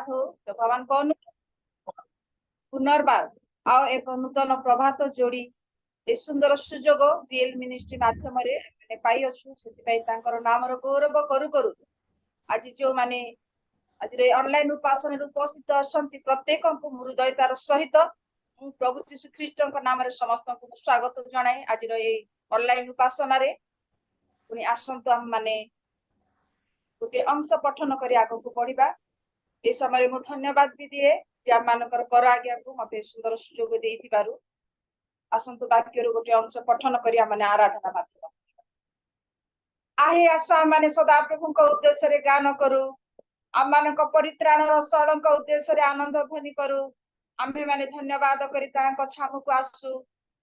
हो भगवान को पुनर्बार आ एक नूतन प्रभात जोड़ी ए सुंदर सुजोग रियल मिनिस्ट्री माध्यम पाई अच्छु से नाम गौरव करू करू आज जो माने आज ऑनलाइन उपासना उपस्थित अच्छा प्रत्येक हृदयतार सहित प्रभु जीशु ख्रीष्ट नाम समस्त को स्वागत जनाए आज ऑनलाइन उपासना पुणी आसतु आम माने गोटे अंश पठन कर आग को बढ़ा ए समय मु धन्यवाद भी दिए आम मानकर कर आज्ञा को मत सुंदर सुजोग देइथिबारु आसंतु वाक्य गोटे अंश पठन करिया माने आराधना माध्यम आहे आशा माने सदा प्रभु उद्देश्य रे गान करू आम मान परित्राण सड़क उद्देश्य आनंद ध्वनि करू आम्भे माने धन्यवाद करी छामु को आसु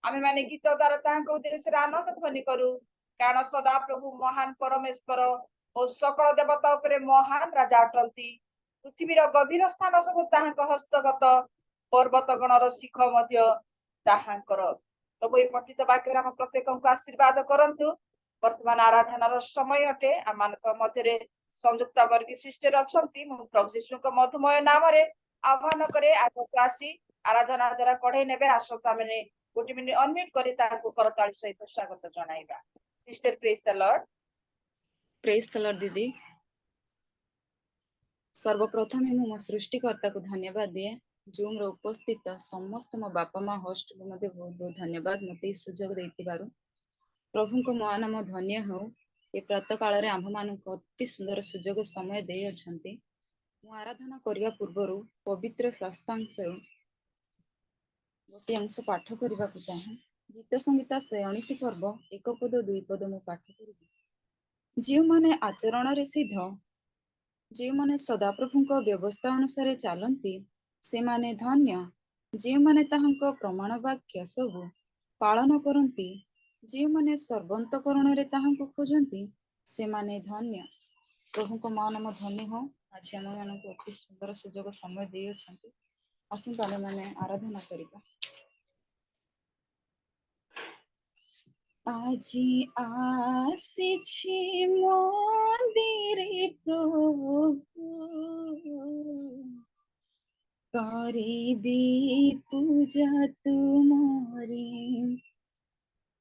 आमे माने गीत द्वारा उद्देश्य आनंद ध्वनि करू कारण सदा प्रभु महान परमेश्वर और सकल देवता उपरे महान राजा अटंती पृथ्वीर गभीर स्थान सब हस्तगत पर्वत गणर शिख प्रभु ये पठित वाक्य आम प्रत्येक को आशीर्वाद करंतु वर्तमान आराधनार समय अटे आम मध्य संयुक्त वर्गी सिस्टर अच्छा प्रभु जीशु मधुमय नाम आह्वान करे आगे आसी आराधना द्वारा कढ़ई ने आसत आम गोटे मिनिट अनम्यूट कर करताली सहित स्वागत जनाइबा सिस्टर प्रेज द लॉर्ड दीदी सर्वप्रथम मो सृष्टिकर्ता को धन्यवाद दिए जूम रो उपस्थित समस्त मो बापा माँ होस्ट को मते बहुत बहुत धन्यवाद मते सुजोग देतिबारु प्रभु को महानाम धन्य हो ये प्रातः काल रे आम्भ मानक अति सुंदर सुजोग समय दे अछंती मु आराधना करिया पूर्वरु पवित्र शास्त्रांश गोटे अंश पाठ करबा को चाहे गीत संगीता 49 पर्व एक पद दुई पद मु पाठ करिबी जे माने आचरण रे सिद्ध जे माने सदाप्रभुଙ୍କ व्यवस्था अनुसार चलती से माने धन्य जे माने ताहांको प्रमाण वाक्य सब पालन करती जे माने सर्वंतकरण रे ताहांको खोजंती से माने धन्य प्रभुଙ୍କ नाम धन्य हो आज हम मानको अति सुंदर सुजोग समय दे अछंती आसंत आमे माने आराधना करिबा আজি আসিছি মন্দিরে প্রভু করিবি পূজা তুমরি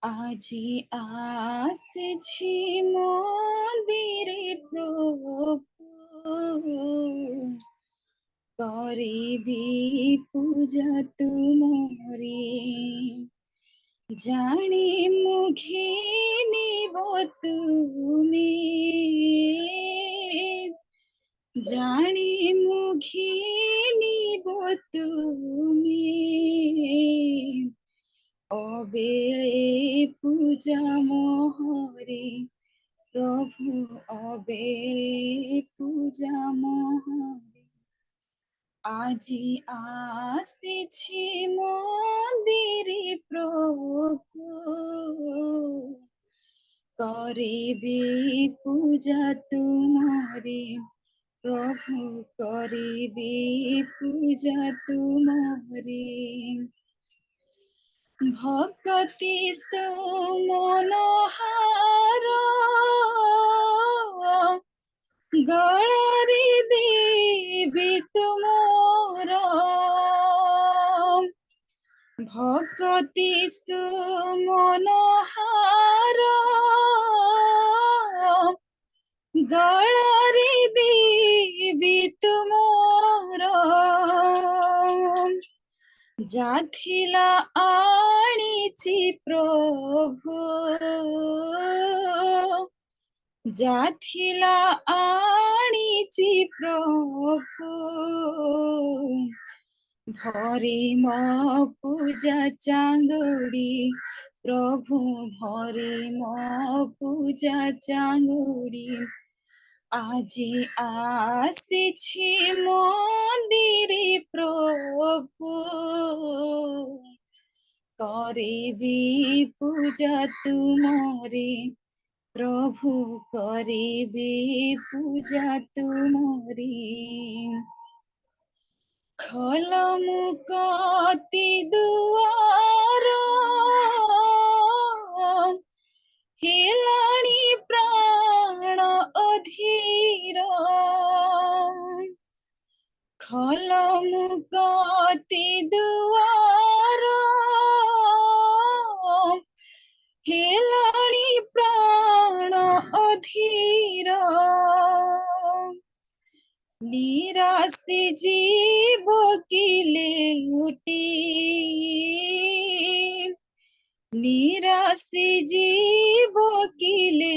আজি আসিছি মন্দিরে প্রভু করিবি পূজা তুমরি জানি মুঘিনিব তুমি জানি মুঘিনিব তুমি অবেলে পূজা মোহরে প্রভু অবেলে পূজা মোহরে আজি আসিছি মন্দিরে প্রভু করিবি পূজা তুমরি প্রভু করিবি পূজা তুমরি ভক্তি মনোহার গড়ারি দেবী তুমর ভক্তি মনোহার গড়ারি দেবী তুমর যাথিলা আনিছি প্রভু যাথিলা আনিছি প্রভু ভরি মো পূজা চাঙ্গুড়ি প্রভু ভরি মো পূজা চাঙ্গুড়ি আজি আসিছি মন্দিরে প্রভু করিবি পূজা তুমরি প্রভু করিবি পূজা তুমরি খোল মুকতি দুয়ার হেলানি প্রাণ অধীর ଭଲ ମୁକତି ଦୁଆର ହେଲାଣି ପ୍ରାଣ ଅଧୀର ନିରାଶି ଜୀବ କିଲେ ଉଟି ନିରାଶି ଜୀବ କିଲେ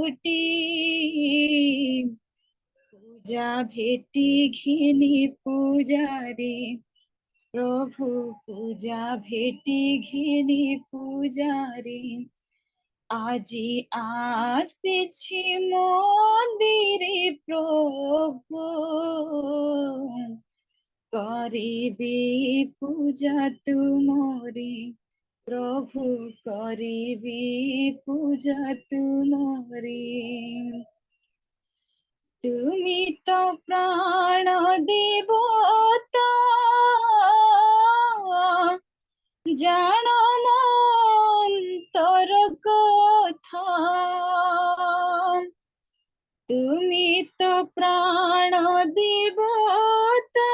ଉଟି ପୂଜା ଭେଟି ଘିନି ପୂଜାରେ ପ୍ରଭୁ ପୂଜା ଭେଟି ଘିନି ପୂଜାରେ আজি আসিছি মন্দিরে প্রভু করিবি পূজা তুমরি প্রভু করিবি পূজা তুমরি তুমি তো প্রাণ দেবতা জান মন্তর কথা তুমি তো প্রাণ দেবতা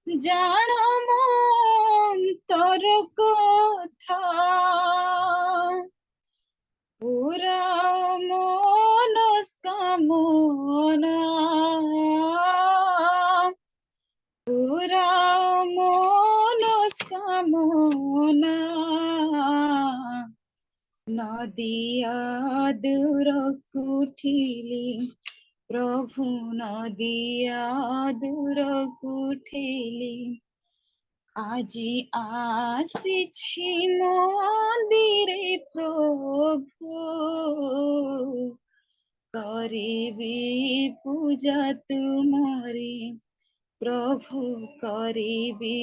জান মন্তর কথা পুরা মনস্কামনা পুরা মনস্কামনা নদিয়া দূরକୁ ঠেলি প্রভু নদিয়া দূরକୁ ঠেলি আজি আসিছি মন্দিরে প্রভু করিবি পূজা তুমরি প্রভু করিবি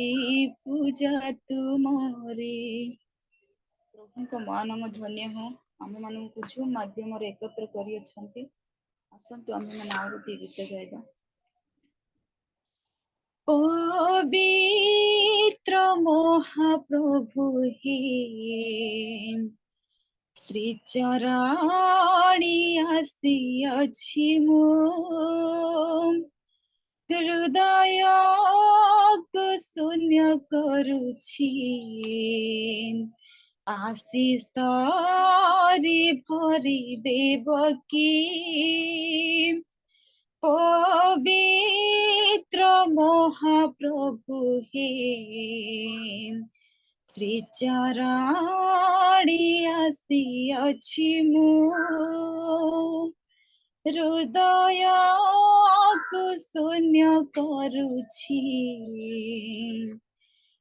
ପୂଜା ତୁମରି ପ୍ରଭୁଙ୍କ ମହାନାମ ଧନ୍ୟ ହଉ ଆମ ମାନଙ୍କୁ ଯୋଉ ମାଧ୍ୟମରେ ଏକତ୍ର କରିଅଛନ୍ତି ଆସନ୍ତୁ ଆମେ ମାନେ ଆଉ ଗୋଟିଏ ଗୀତ ଗାଇବା ପବିତ୍ର ମହାପ୍ରଭୁ ହି ଶ୍ରୀ ଚରଣୀ ଆସିଅଛି ମୁଁ ହୃଦୟକୁ ଶୂନ୍ୟ କରୁଛି ଆଶିଷରେ ଭରି ଦେବ କି ପବିତ୍ର ମହାପ୍ରଭୁ ହେ ଶ୍ରୀ ଚରଣୀ ଆସିଅଛି ମୁଁ ହୃଦୟକୁ ଶୂନ୍ୟ କରୁଛି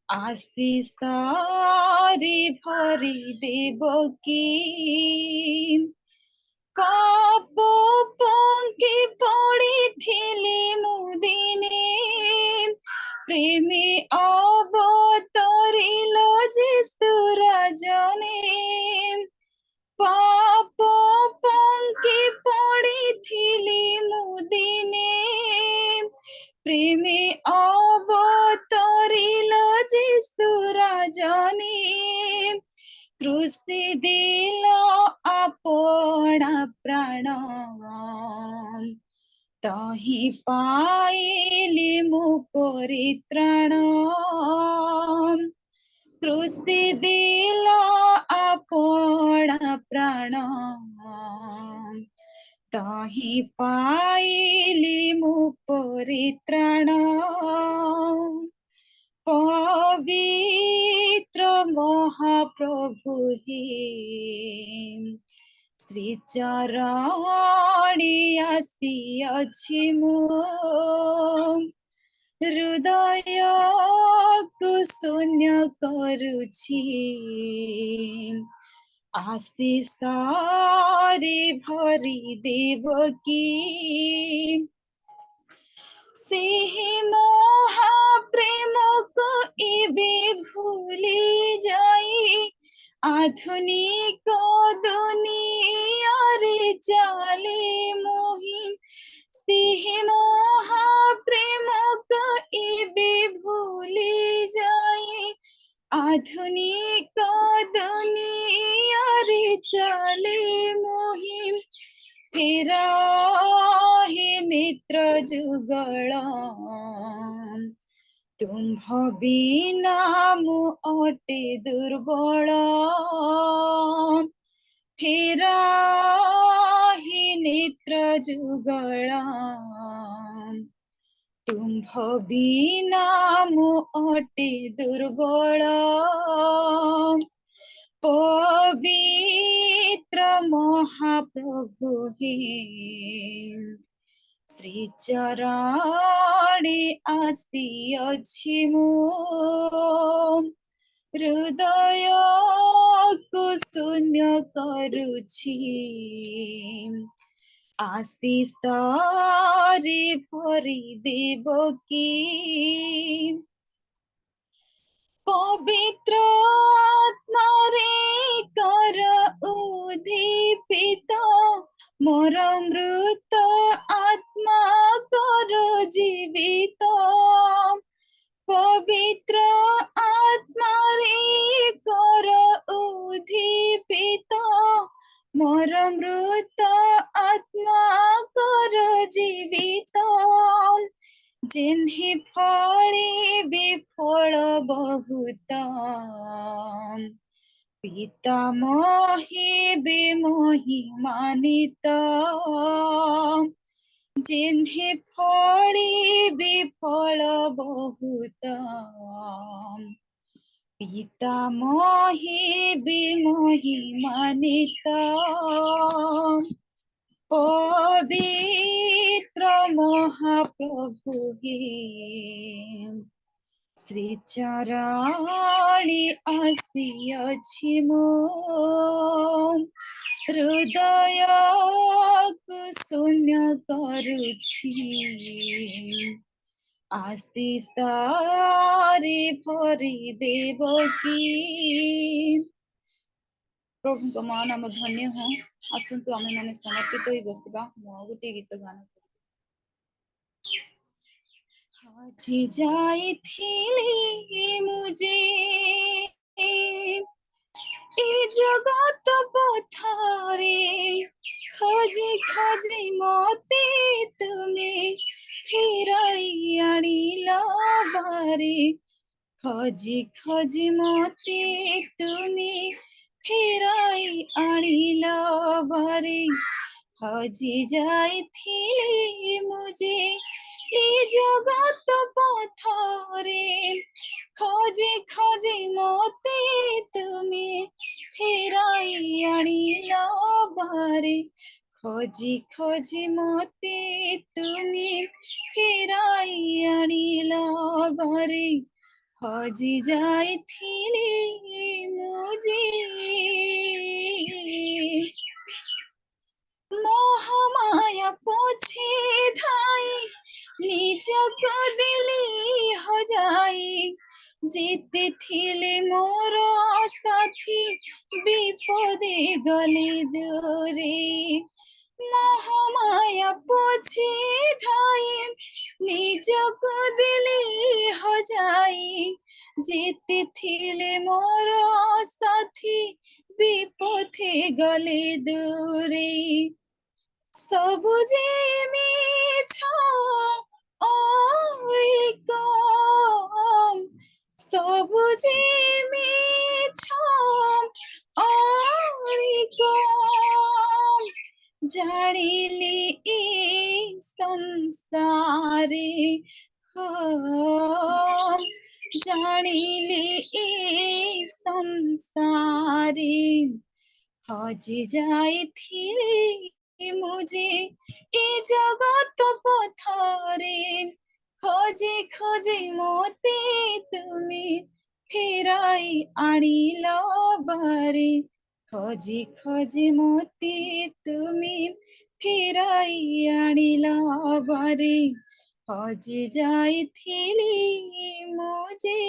ଆଶିଷରେ ଭରି ଦେବ କି ପାପ ପଙ୍କି ପଡ଼ିଥିଲି ମୁଁ ଦିନେ ପ୍ରେମୀ ଅବତରିଲ ଯୀଶୁ ରାଜନେ ପାପ ପଙ୍କି ପଡ଼ିଥିଲି ମୁଁ ଦିନେ ପ୍ରେମୀ ଅବତରିଲ ଯୀଶୁ ରାଜନେ କୃଷି ଦିଲ ଆପଣା ପ୍ରାଣ ତହିଁ ପାଇଲି ମୁଁ ପରିତ୍ରାଣ କୃଷି ଦିଲ ଆପଣା ପ୍ରାଣ ତହିଁ ପାଇଲି ମୁଁ ପରିତ୍ରାଣ ପବିତ୍ର ମହାପ୍ରଭୁ ହି ଶ୍ରୀ ଚରଣୀ ଆସିଅଛି ମୁଁ ହୃଦୟକୁ ଶୂନ୍ୟ କରୁଛି ଆଶିଷରେ ଭରି ଦେବ କି ସେହି ମହାପ୍ରେମକୁ ଏବେ ଭୁଲି ଯାଇ ଆଧୁନିକ ଦୁନିଆରେ ଚାଲେ ମୋହି ସେହି ମହାପ୍ରେମକୁ ଏବେ ଭୁଲି ଯାଇ ଆଧୁନିକ ଦୁନିଆରେ ଚାଲେ ମୋହି ଫେରାହିନେ मित्र जुगल तुम्भ बिना मु अटे दुर्बल फेराही नेत्र जुगल तुम्भ बिना मु अटे दुर्बल पवित्र महाप्रभु हे श्री चरणे आसी अछि मो हृदय को शून्य करुछि आशीष तारे भरि देव की पवित्र आत्मारे कर उद्दीपित मोर मृत आत्मा कर जीवित पवित्र आत्मारे कर उद्दीपित मोर मृत आत्मा कर जीवित जिन्हि फले विफल बहुत पिता मोहि बेमोहि मानित जिन्हि फले विफल बहुत पिता मोहि बेमोहि मानित पवित्र महाप्रभु हे श्री चरणे आसी अछि मो हृदय को शून्य करुछि आशीष तारे भरि देव की प्रभु मान आम धन्य हो आसतु आम मैंने समर्पित हो बसवा गोटे गीत गान हजि जाइथिली मुझे ए जगत पथरे खोजी खोजी मते तुमे फेराई आनिल बारे खोजी खोजी मते तुमे फेराई आनिल बारे हजि जाइथिली मुझे ए जगत पथरे खोजी खोजी मते तुमे फेराई आनिल बारे खोजी खोजी मते तुमे फेराई आनिल बारे हजि जाइथिली मुझे मोहमाया पोछे धाई निजक दिली हो जाई जीते थिले मोर साथी विपदे गले दूरे मोहमाया पोछे धाई निजक दिली हो जाई जीते थिले मोर साथी विपथे गले दूरे सबुजे मिछ कम सबुजे मिछ कम जानिली ई संसारे हम जानिली ई संसारे हजि जाइथिली मुझे ए जगत पथरे खोजी खोजी मते तुमे फेराई आनिल बारे खोजी खोजी मते तुमे फेराई आनिल बारे हजि जाइथिली मुझे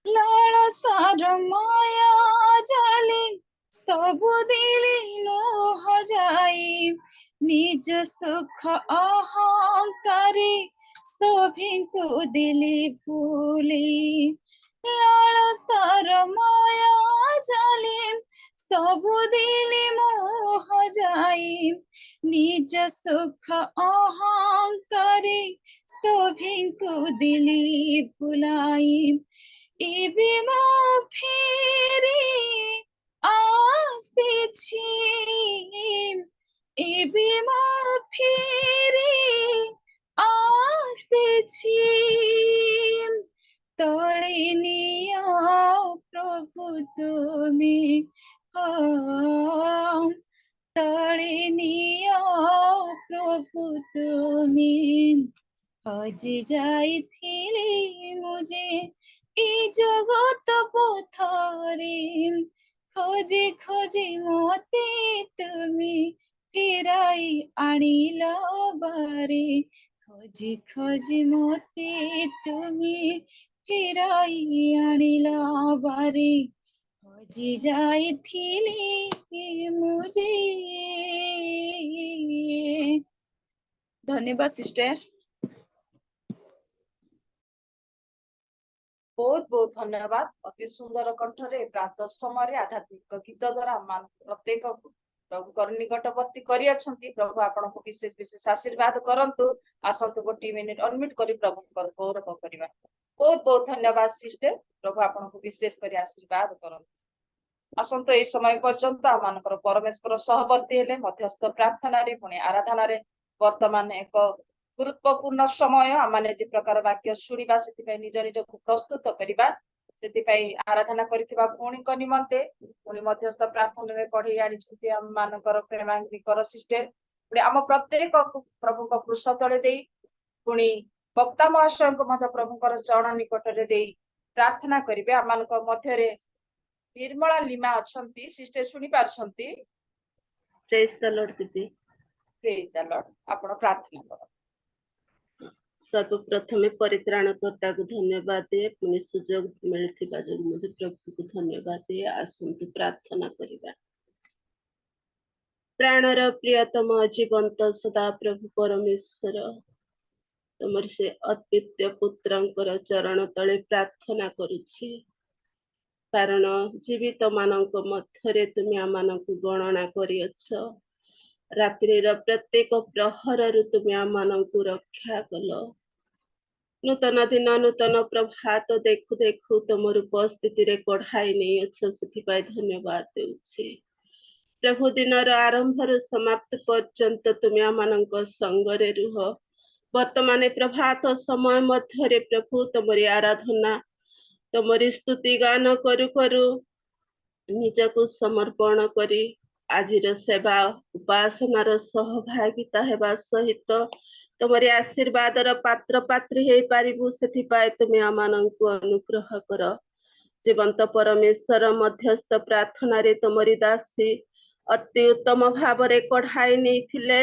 लालसार माया जाले सबु दिली मोह जाई निज सुख अहंकारे सभिଙ୍କୁ दिली भूली लालसार माया जाले ସବୁଦିନେ ମୋହ ଯାଇ ନିଜ ସୁଖ ଅହଙ୍କାରେ ସଭିଙ୍କୁ ଦିଲି ଭୁଲାଇ ଏବେ ମୋ ଫେରି ଆସିଛି ଏବେ ମୋ ଫେରି ଆସିଛି ତଳେ ନିଅ ପ୍ରଭୁ ତୁମେ ତଳେ ନିଅ ପ୍ରଭୁ ତୁମେ ହଜି ଯାଇଥିଲି ମୁଁ ଯେ ଏ ଜଗତ ପଥରେ ଖୋଜି ଖୋଜି ମତେ ତୁମେ ଫେରାଇ ଆଣିଲ ବାରେ ଖୋଜି ଖୋଜି ମତେ ତୁମେ ଫେରାଇ ଆଣିଲ ବାରେ ହଜି ଯାଇଥିଲି ମୁଁ ଯେ ଧନ୍ୟବାଦ ସିଷ୍ଟର। बहुत बहुत धन्यवाद। अति सुंदर कंठरे प्रातः समय आध्यात्मिक गीत द्वारा प्रत्येक प्रभु निकटवर्ती करी प्रभु आपण को विशेष विशेष आशीर्वाद करंतु। आसंतु गोटी मिनिट अनम्यूट करी प्रभु गौरव करबा। बहुत बहुत धन्यवाद सिस्टर। प्रभु आपण को विशेष करी आशीर्वाद करंतु। आसंतु ए समय पर्यंत आमानकर परमेश्वर सहवर्ती हेले मध्यस्थ प्रार्थना रे पुणी आराधना रे वर्तमान एक गुरुत्वपूर्ण समय आमाने जे प्रकार वाक्य शुणिबा से निज निज को प्रस्तुत करिबा से आराधना करिथिबा पुणी को निमंते पुणी मध्यस्थ प्रार्थना रे पढ़ी आनी छथि हम मानकर प्रेमांगिकर सिस्टर पुणी आम प्रत्येक प्रभु को कृष तले देई पुणी वक्ता महाशय को मध्य प्रभुकर चरण निकट रे देई प्रार्थना करिबे। आमानक मध्य रे निर्मला लीमा अछंती सिस्टर सुनी पारछंती। प्रेज द लॉर्ड दीदी। Praise the Lord. आपण प्रार्थना करो। सर्वप्रथमे परित्राणकर्ता को धन्यवाद दिए पुणी सुजोग मिलथिबा जो मुझे प्रभु को धन्यवाद दिए। आसंतु प्रार्थना करिबा। प्राणर प्रियतम जीवंत सदा प्रभु परमेश्वर तुमर से अद्वितीय पुत्रंकर चरण तले प्रार्थना करुछि कारण जीवित मानक मध्यरे तुम आमानकु गणना करिअछ। रात्रिर प्रत्येक प्रहर तुम आमानकु रक्षा कल। नूतन दिन नूतन प्रभात देखु देखु तुमर उपस्थिति रे कढ़ाई नहीं अच्छ से धन्यवाद देउछि। प्रभु दिनर आरंभर समाप्त पर्यंत तुम आमानक संगरे रुह। वर्तमान प्रभात समय मध्यरे प्रभु तुमरी आराधना तुमरी स्तुति गान करू करू निजको समर्पण करी आजिर सेवा उपासनार सहभागिता हेबा सहित तुमरी आशीर्वादर पात्र पात्री हे पारिबु सेथिपाई तुम आमानंकु अनुग्रह कर। जीवंत परमेश्वर मध्यस्थ प्रार्थना रे तुमरी दासी अति उत्तम भावरे कढ़ाई नहीं थिले।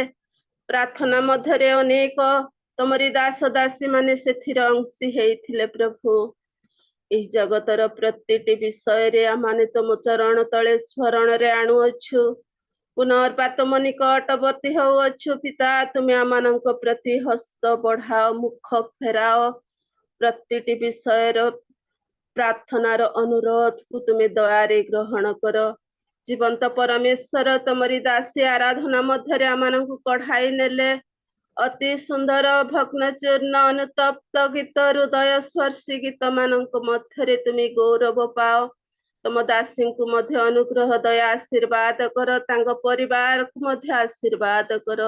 प्रार्थना मध्यरे अनेक तुमरी दास दासी माने सेथिर अंशी हेइथिले। प्रभु इस जगतर प्रतिटी विषय रे आमाने तुम चरण तले स्मरण रे आणुअछु। पुनर्बात तुम निकटवर्ती होउअछु। पिता तुम आमानंक प्रति हस्त बढ़ाओ मुख फेराओ। प्रतिटी विषय प्रार्थनार अनुरोध को तुम दयारे ग्रहण कर। जीवंत परमेश्वर तुमरी दासी आराधना मध्यरे आमानंकु कढ़ाई नेले। अति सुंदर भग्न चूर्ण अनुतप्त गीत हृदय स्पर्शी गीत मानक मध्यरे तुम गौरव पाओ। तुम दासी को मध्य अनुग्रह दया आशीर्वाद कर। तांग परिवार को मध्य आशीर्वाद कर।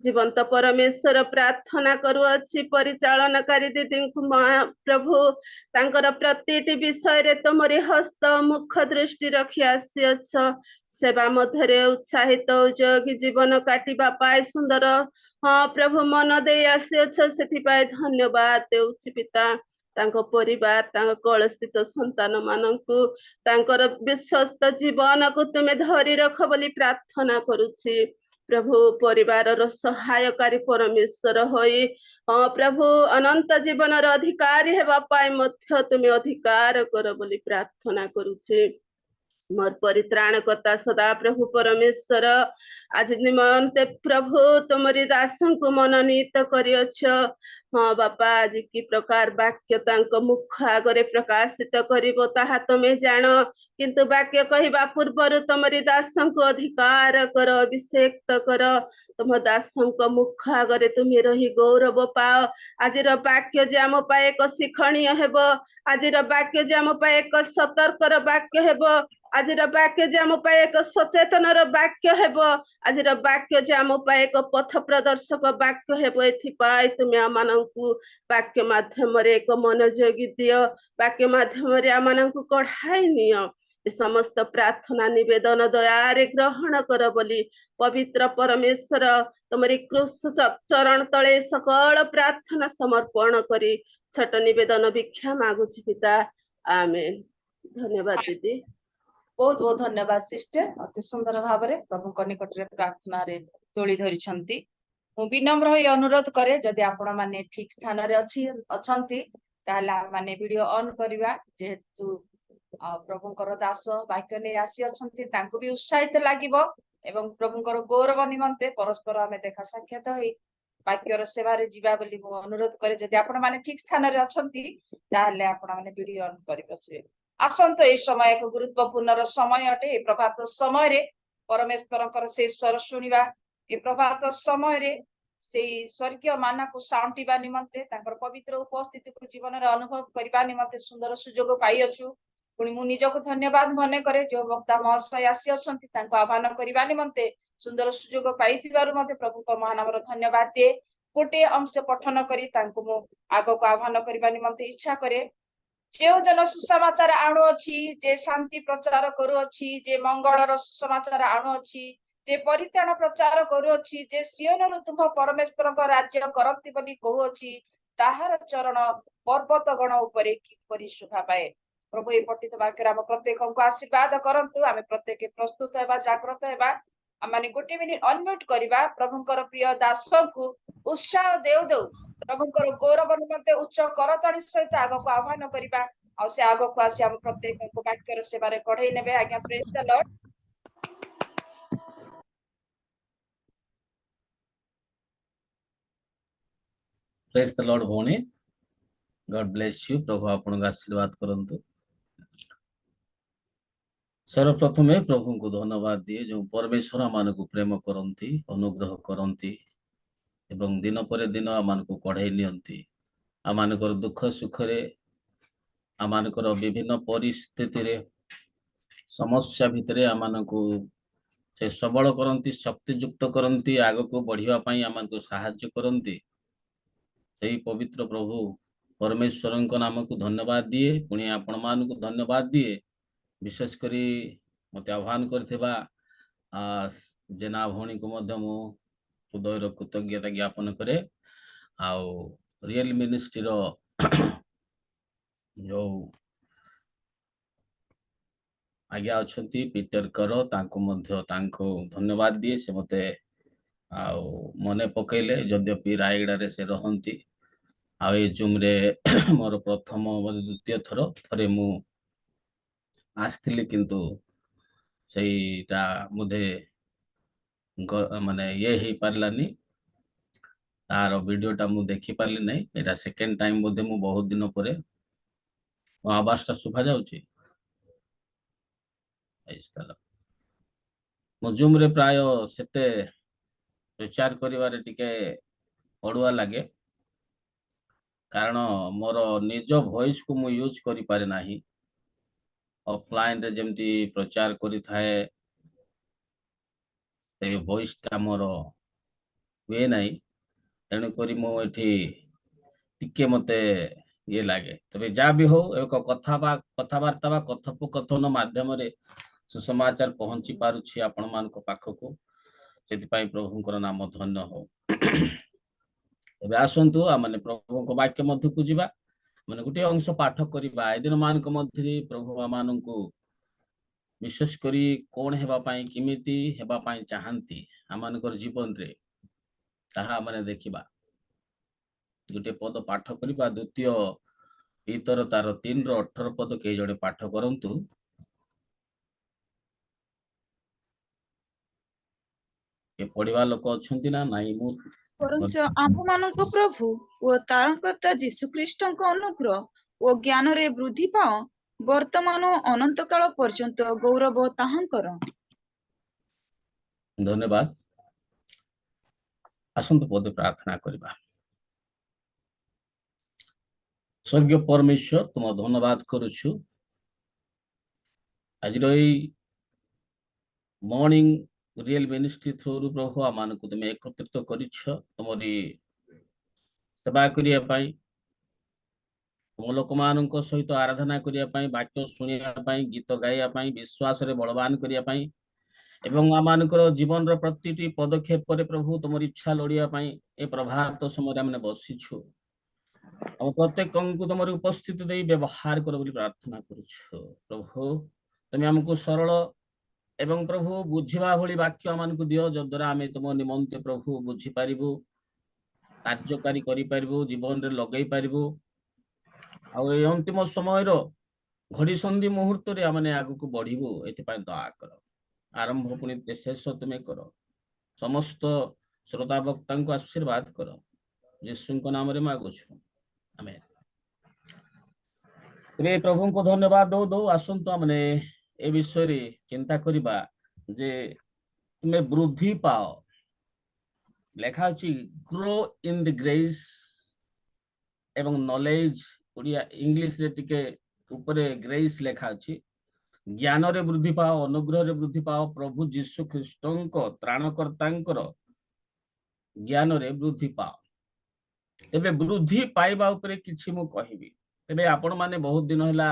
जीवंत परमेश्वर प्रार्थना करुअछि परिचालनकारी दीदी को प्रभु तांकर प्रतिटी विषय रे तुमरी हस्त मुख दृष्टि रखी आसीअछ। सेवा मध्यरे उत्साहित उद्योगी जीवन काटिबा पाए सुंदर हाँ प्रभु मन दे आसीअछ सेथिपाई धन्यवाद देउछि। पिता तांको परिवार तांको कलस्थित संतान मानंकु तांकर विश्वस्त जीवन को तुमे धरी रख बोली प्रार्थना करुछि। प्रभु परिवार सहायकारी परमेश्वर होई हाँ प्रभु अनंत जीवन अधिकारी हेबा पाई मध्य तुमे अधिकार कर बोली प्रार्थना करुछि। मोर परित्राणकर्ता सदा प्रभु परमेश्वर आज निमंते प्रभु तुमरी दासों को मनोनीत करियछ। हाँ बापा आज की प्रकार वाक्य तांको मुख आगरे प्रकाशित करिवो ताहा तमे जान, किंतु वाक्य कहवा पूर्वर तुमरी दासों को अधिकार कर, अभिषेक कर। तुम दासों को मुख आगरे तुम्हें रही गौरव पाओ। आज वाक्य जे आम पाए एक शिक्षणीय हेब, आज वाक्य जे आम पाए एक सतर्कर वाक्य हेब, आज वाक्य जे आम पाए एक सचेतनर वाक्य हेब, आज वाक्य जे आम पाए एक पथ प्रदर्शक वाक्य हेब। एथिपाई तुमे आमानंकु वाक्य माध्यम रे एक मनोयोगी दियो, वाक्य माध्यम रे आमानंकु कढ़ाई नियो। ए समस्त प्रार्थना निवेदन दयारे ग्रहण कर बोली पवित्र परमेश्वर तुमरी क्रूस चरण तले सकल प्रार्थना समर्पण करी छोट निवेदन भिक्षा मागुछि पिता, आमेन। धन्यवाद दीदी। बहुत बहुत धन्यवाद सिस्टर, अति सुंदर भाव में प्रभु निकट में प्रार्थना रे तोली धरिछंती। मु विनम्र होई अनुरोध करे जदि आपण माने ठीक स्थान रे अछंती ताहले हम माने वीडियो ऑन करबा, जेहेतु प्रभुंकर दास वाक्य ने आसी अछंती तांको भी उत्साहित लागिबो एवं प्रभुंकर गौरव निमंते परस्पर आमे देखा साक्षात होई वाक्यर सेवा रे जीवा बोली मु अनुरोध करे। जदि आपण माने ठीक स्थान रे अछंती ताहले आपण माने वीडियो ऑन करि बसिबे। आसंत ए समय एक गुरुत्वपूर्ण समय अटे। ए प्रभात समय रे परमेश्वरंकर से स्वर सुनिबा, ए प्रभात समय रे से स्वर्गीय माना को साउंटिबा निमंते तांकर पवित्र उपस्थिति को जीवन रे अनुभव करबा निमंते सुंदर सुजोग पाई अछु। पुणी मु निजको धन्यवाद मने करे जो वक्ता महाशय आसी अछंती तांको आह्वान करबा निमंते सुंदर सुजोग पाइथिबारु मते प्रभु को महानामर धन्यवाद दे। गोटे अंश पठन करी तांको मु आगो को आह्वान करबा निमंते इच्छा करे। जो जन सुसमाचार आणु अछि, जे शांति प्रचार करू अछि, जे मंगलर सुसमाचार आणु अछि, जे परित्राण प्रचार करू अछि, जे सियोनरु तुम परमेश्वर को राज्य करंती बोली कहू अछि, ताहार चरण पर्वत गण उपरे किपरि शोभा पाए। प्रभु ए पठित वाक्य राम प्रत्येक को आशीर्वाद करंतु। आमे प्रत्येक प्रस्तुत हेबा, जागृत हेबा। आमाने गोटे मिनिट अनम्यूट करिबा, प्रभुंकर प्रिय दास को उत्साह देउ देउ प्रभुंकर गौरव निमंते उच्च करतणी सहित आगो को आह्वान करिबा। आ से आगो को आसी हम प्रत्येक को वाक्यर सेवा रे कढई नेबे। आज्ञा praise the lord. Praise the lord भौणी, गॉड ब्लेस यू। प्रभु आपन का आशीर्वाद करंतु। सर्वप्रथमे प्रभु को धन्यवाद दिए जो परमेश्वर मान को प्रेम करंती, अनुग्रह करंती एवं दिन पर दिन आमान को कढ़ाई नियंती। आमानकर दुख सुख रे, आमानकर विभिन्न परिस्थिति रे, समस्या भितरे आमान को से सबल करंती, शक्ति युक्त करंती, आग को बढ़िया पाई आमान को सहायता करंती। सही पवित्र प्रभु परमेश्वर नाम को धन्यवाद दिए। पुणी आपण मान को धन्यवाद दिए। विशेष करी मते आह्वान करथिबा जेना भौणी को मध्य मु हृदय कृतज्ञता ज्ञापन करे। आउ रियल मिनिस्ट्री रो जो आज्ञा अछंती पीटर करो तांको मध्य तांको धन्यवाद दिए। से मते आउ मने पकेले यद्यपि रायगड़ा रे से रहंती। आ ए जूम रे मोर प्रथम द्वितीय थरो थरे मु आस्थिली, किंतु सेटा मुझे माने ये ही पारलानी, तार वीडियोटा मु देखि पारली नै। एटा सेकेंड टाइम बोधे मु बहुत दिन परे मो आवाजटा सुभा जाउची। मो जूम रे प्राय सेते प्रचार करिवारे टिके अड़ुआ लागे, कारण मोर निज वॉइस को मु यूज करि पारे नाही। ऑफलाइन रे जेमती प्रचार करि थाए से वॉइस टा मोर हुए नाही, तेणु करी मो एठी टिके मते ये लागे। तबे जा भी हो एक कथावार्ता बा कथोपकथन माध्यम रे सुसमाचार पहुंची पारुछि आपण मान को पाखको। सेति पई प्रभुंकर नाम धन्य हो। एबे आसंतु आ माने प्रभु को वाक्य मध्य को जिबा, माने गुटे अंश पाठ करिबा। ए दिन मान को मध्य प्रभु मान को विशेष करी कोन हेबा पई, किमिति हेबा पई चाहंती आमानकर जीवन रे, ताहा माने देखिबा। गोटे पद पाठ करिबा। द्वितीय पीतर तार 3 रो 18 पद के जड़े पाठ करंतु। ଏ ପଢିବା ଲୋକ ଅଛନ୍ତି ନା ନାଇଁ? ମୁଁ ବରଞ୍ଚ ଆମ୍ଭମାନଙ୍କ ପ୍ରଭୁ ଓ ତାରକର୍ତ୍ତା ଯୀଶୁ ଖ୍ରୀଷ୍ଟଙ୍କ ଅନୁଗ୍ରହ ଓ ଜ୍ଞାନରେ ବୃଦ୍ଧି ପାଅ, ବର୍ତ୍ତମାନ ଓ ଅନନ୍ତ କାଳ ପର୍ଯ୍ୟନ୍ତ ଗୌରବ ତାହାଙ୍କର। ଧନ୍ୟବାଦ। ଆସନ୍ତୁ ପଦେ ପ୍ରାର୍ଥନା କରିବା। ସ୍ୱର୍ଗୀୟ ପରମେଶ୍ୱର, ତୁମ ଧନ୍ୟବାଦ କରୁଛୁ ଆଜିର ଏଇ ମର୍ଣ୍ଣିଂ ରିଏଲ ମିନିଷ୍ଟ୍ରି ଥ୍ରୁରୁ ପ୍ରଭୁ ଆମମାନଙ୍କୁ ତୁମେ ଏକତ୍ରିତ କରିଛ ତୁମରି ସେବା କରିବା ପାଇଁ, ତୁମ ଲୋକମାନଙ୍କ ସହିତ ଆରାଧନା କରିବା ପାଇଁ, ବାକ୍ୟ ଶୁଣିବା ପାଇଁ, ଗୀତ ଗାଇବା ପାଇଁ, ବିଶ୍ୱାସରେ ବଳବାନ କରିବା ପାଇଁ ଏବଂ ଆମମାନଙ୍କର ଜୀବନର ପ୍ରତିଟି ପଦକ୍ଷେପରେ ପ୍ରଭୁ ତୁମର ଇଚ୍ଛା ଲୋଡ଼ିବା ପାଇଁ ଏ ପ୍ରଭାତ ସମୟରେ ଆମେ ବସିଛୁ। ଆମ ପ୍ରତ୍ୟେକଙ୍କୁ ତୁମର ଉପସ୍ଥିତି ଦେଇ ବ୍ୟବହାର କର ବୋଲି ପ୍ରାର୍ଥନା କରୁଛୁ। ପ୍ରଭୁ ତୁମେ ଆମକୁ ସରଳ ଏବଂ ପ୍ରଭୁ ବୁଝିବା ଭଳି ବାକ୍ୟ ଆମମାନଙ୍କୁ ଦିଅ, ଯଦ୍ୱାରା ଆମେ ତୁମ ନିମନ୍ତେ ପ୍ରଭୁ ବୁଝିପାରିବୁ, କାର୍ଯ୍ୟକାରୀ କରିପାରିବୁ, ଜୀବନରେ ଲଗେଇ ପାରିବୁ। ଆଉ ଏଇ ଅନ୍ତିମ ସମୟର ଘଡ଼ି ସନ୍ଧି ମୁହୂର୍ତ୍ତରେ ଆମେ ଆଗକୁ ବଢିବୁ, ଏଥିପାଇଁ ଦୟା କର। ଆରମ୍ଭ ପୁଣି ଶେଷ ତୁମେ କର। ସମସ୍ତ ଶ୍ରୋତା ବକ୍ତାଙ୍କୁ ଆଶୀର୍ବାଦ କର, ଯୀଶୁଙ୍କ ନାମରେ ମାଗୁଛୁ, ଆମେନ୍। ତେବେ ପ୍ରଭୁଙ୍କୁ ଧନ୍ୟବାଦ ଦଉ ଦଉ ଆସନ୍ତୁ ଆମେ ଏ ବିଷୟରେ ଚିନ୍ତା କରିବା ଯେ ତୁମେ ବୃଦ୍ଧି ପାଅ। ଲେଖା ଅଛି ଗ୍ରୋ ଇନ୍ ଦି ଗ୍ରେସ୍ ଏବଂ ନଲେଜ, ଓଡ଼ିଆ ଇଂଲିଶରେ ଟିକେ ଉପରେ ଗ୍ରେସ୍ ଲେଖା ଅଛି। ଜ୍ଞାନରେ ବୃଦ୍ଧି ପାଅ, ଅନୁଗ୍ରହରେ ବୃଦ୍ଧି ପାଅ, ପ୍ରଭୁ ଯୀଶୁ ଖ୍ରୀଷ୍ଟଙ୍କ ତ୍ରାଣକର୍ତ୍ତାଙ୍କର ଜ୍ଞାନରେ ବୃଦ୍ଧି ପାଅ। ତେବେ ବୃଦ୍ଧି ପାଇବା ଉପରେ କିଛି ମୁଁ କହିବି। ତେବେ ଆପଣମାନେ ବହୁତ ଦିନ ହେଲା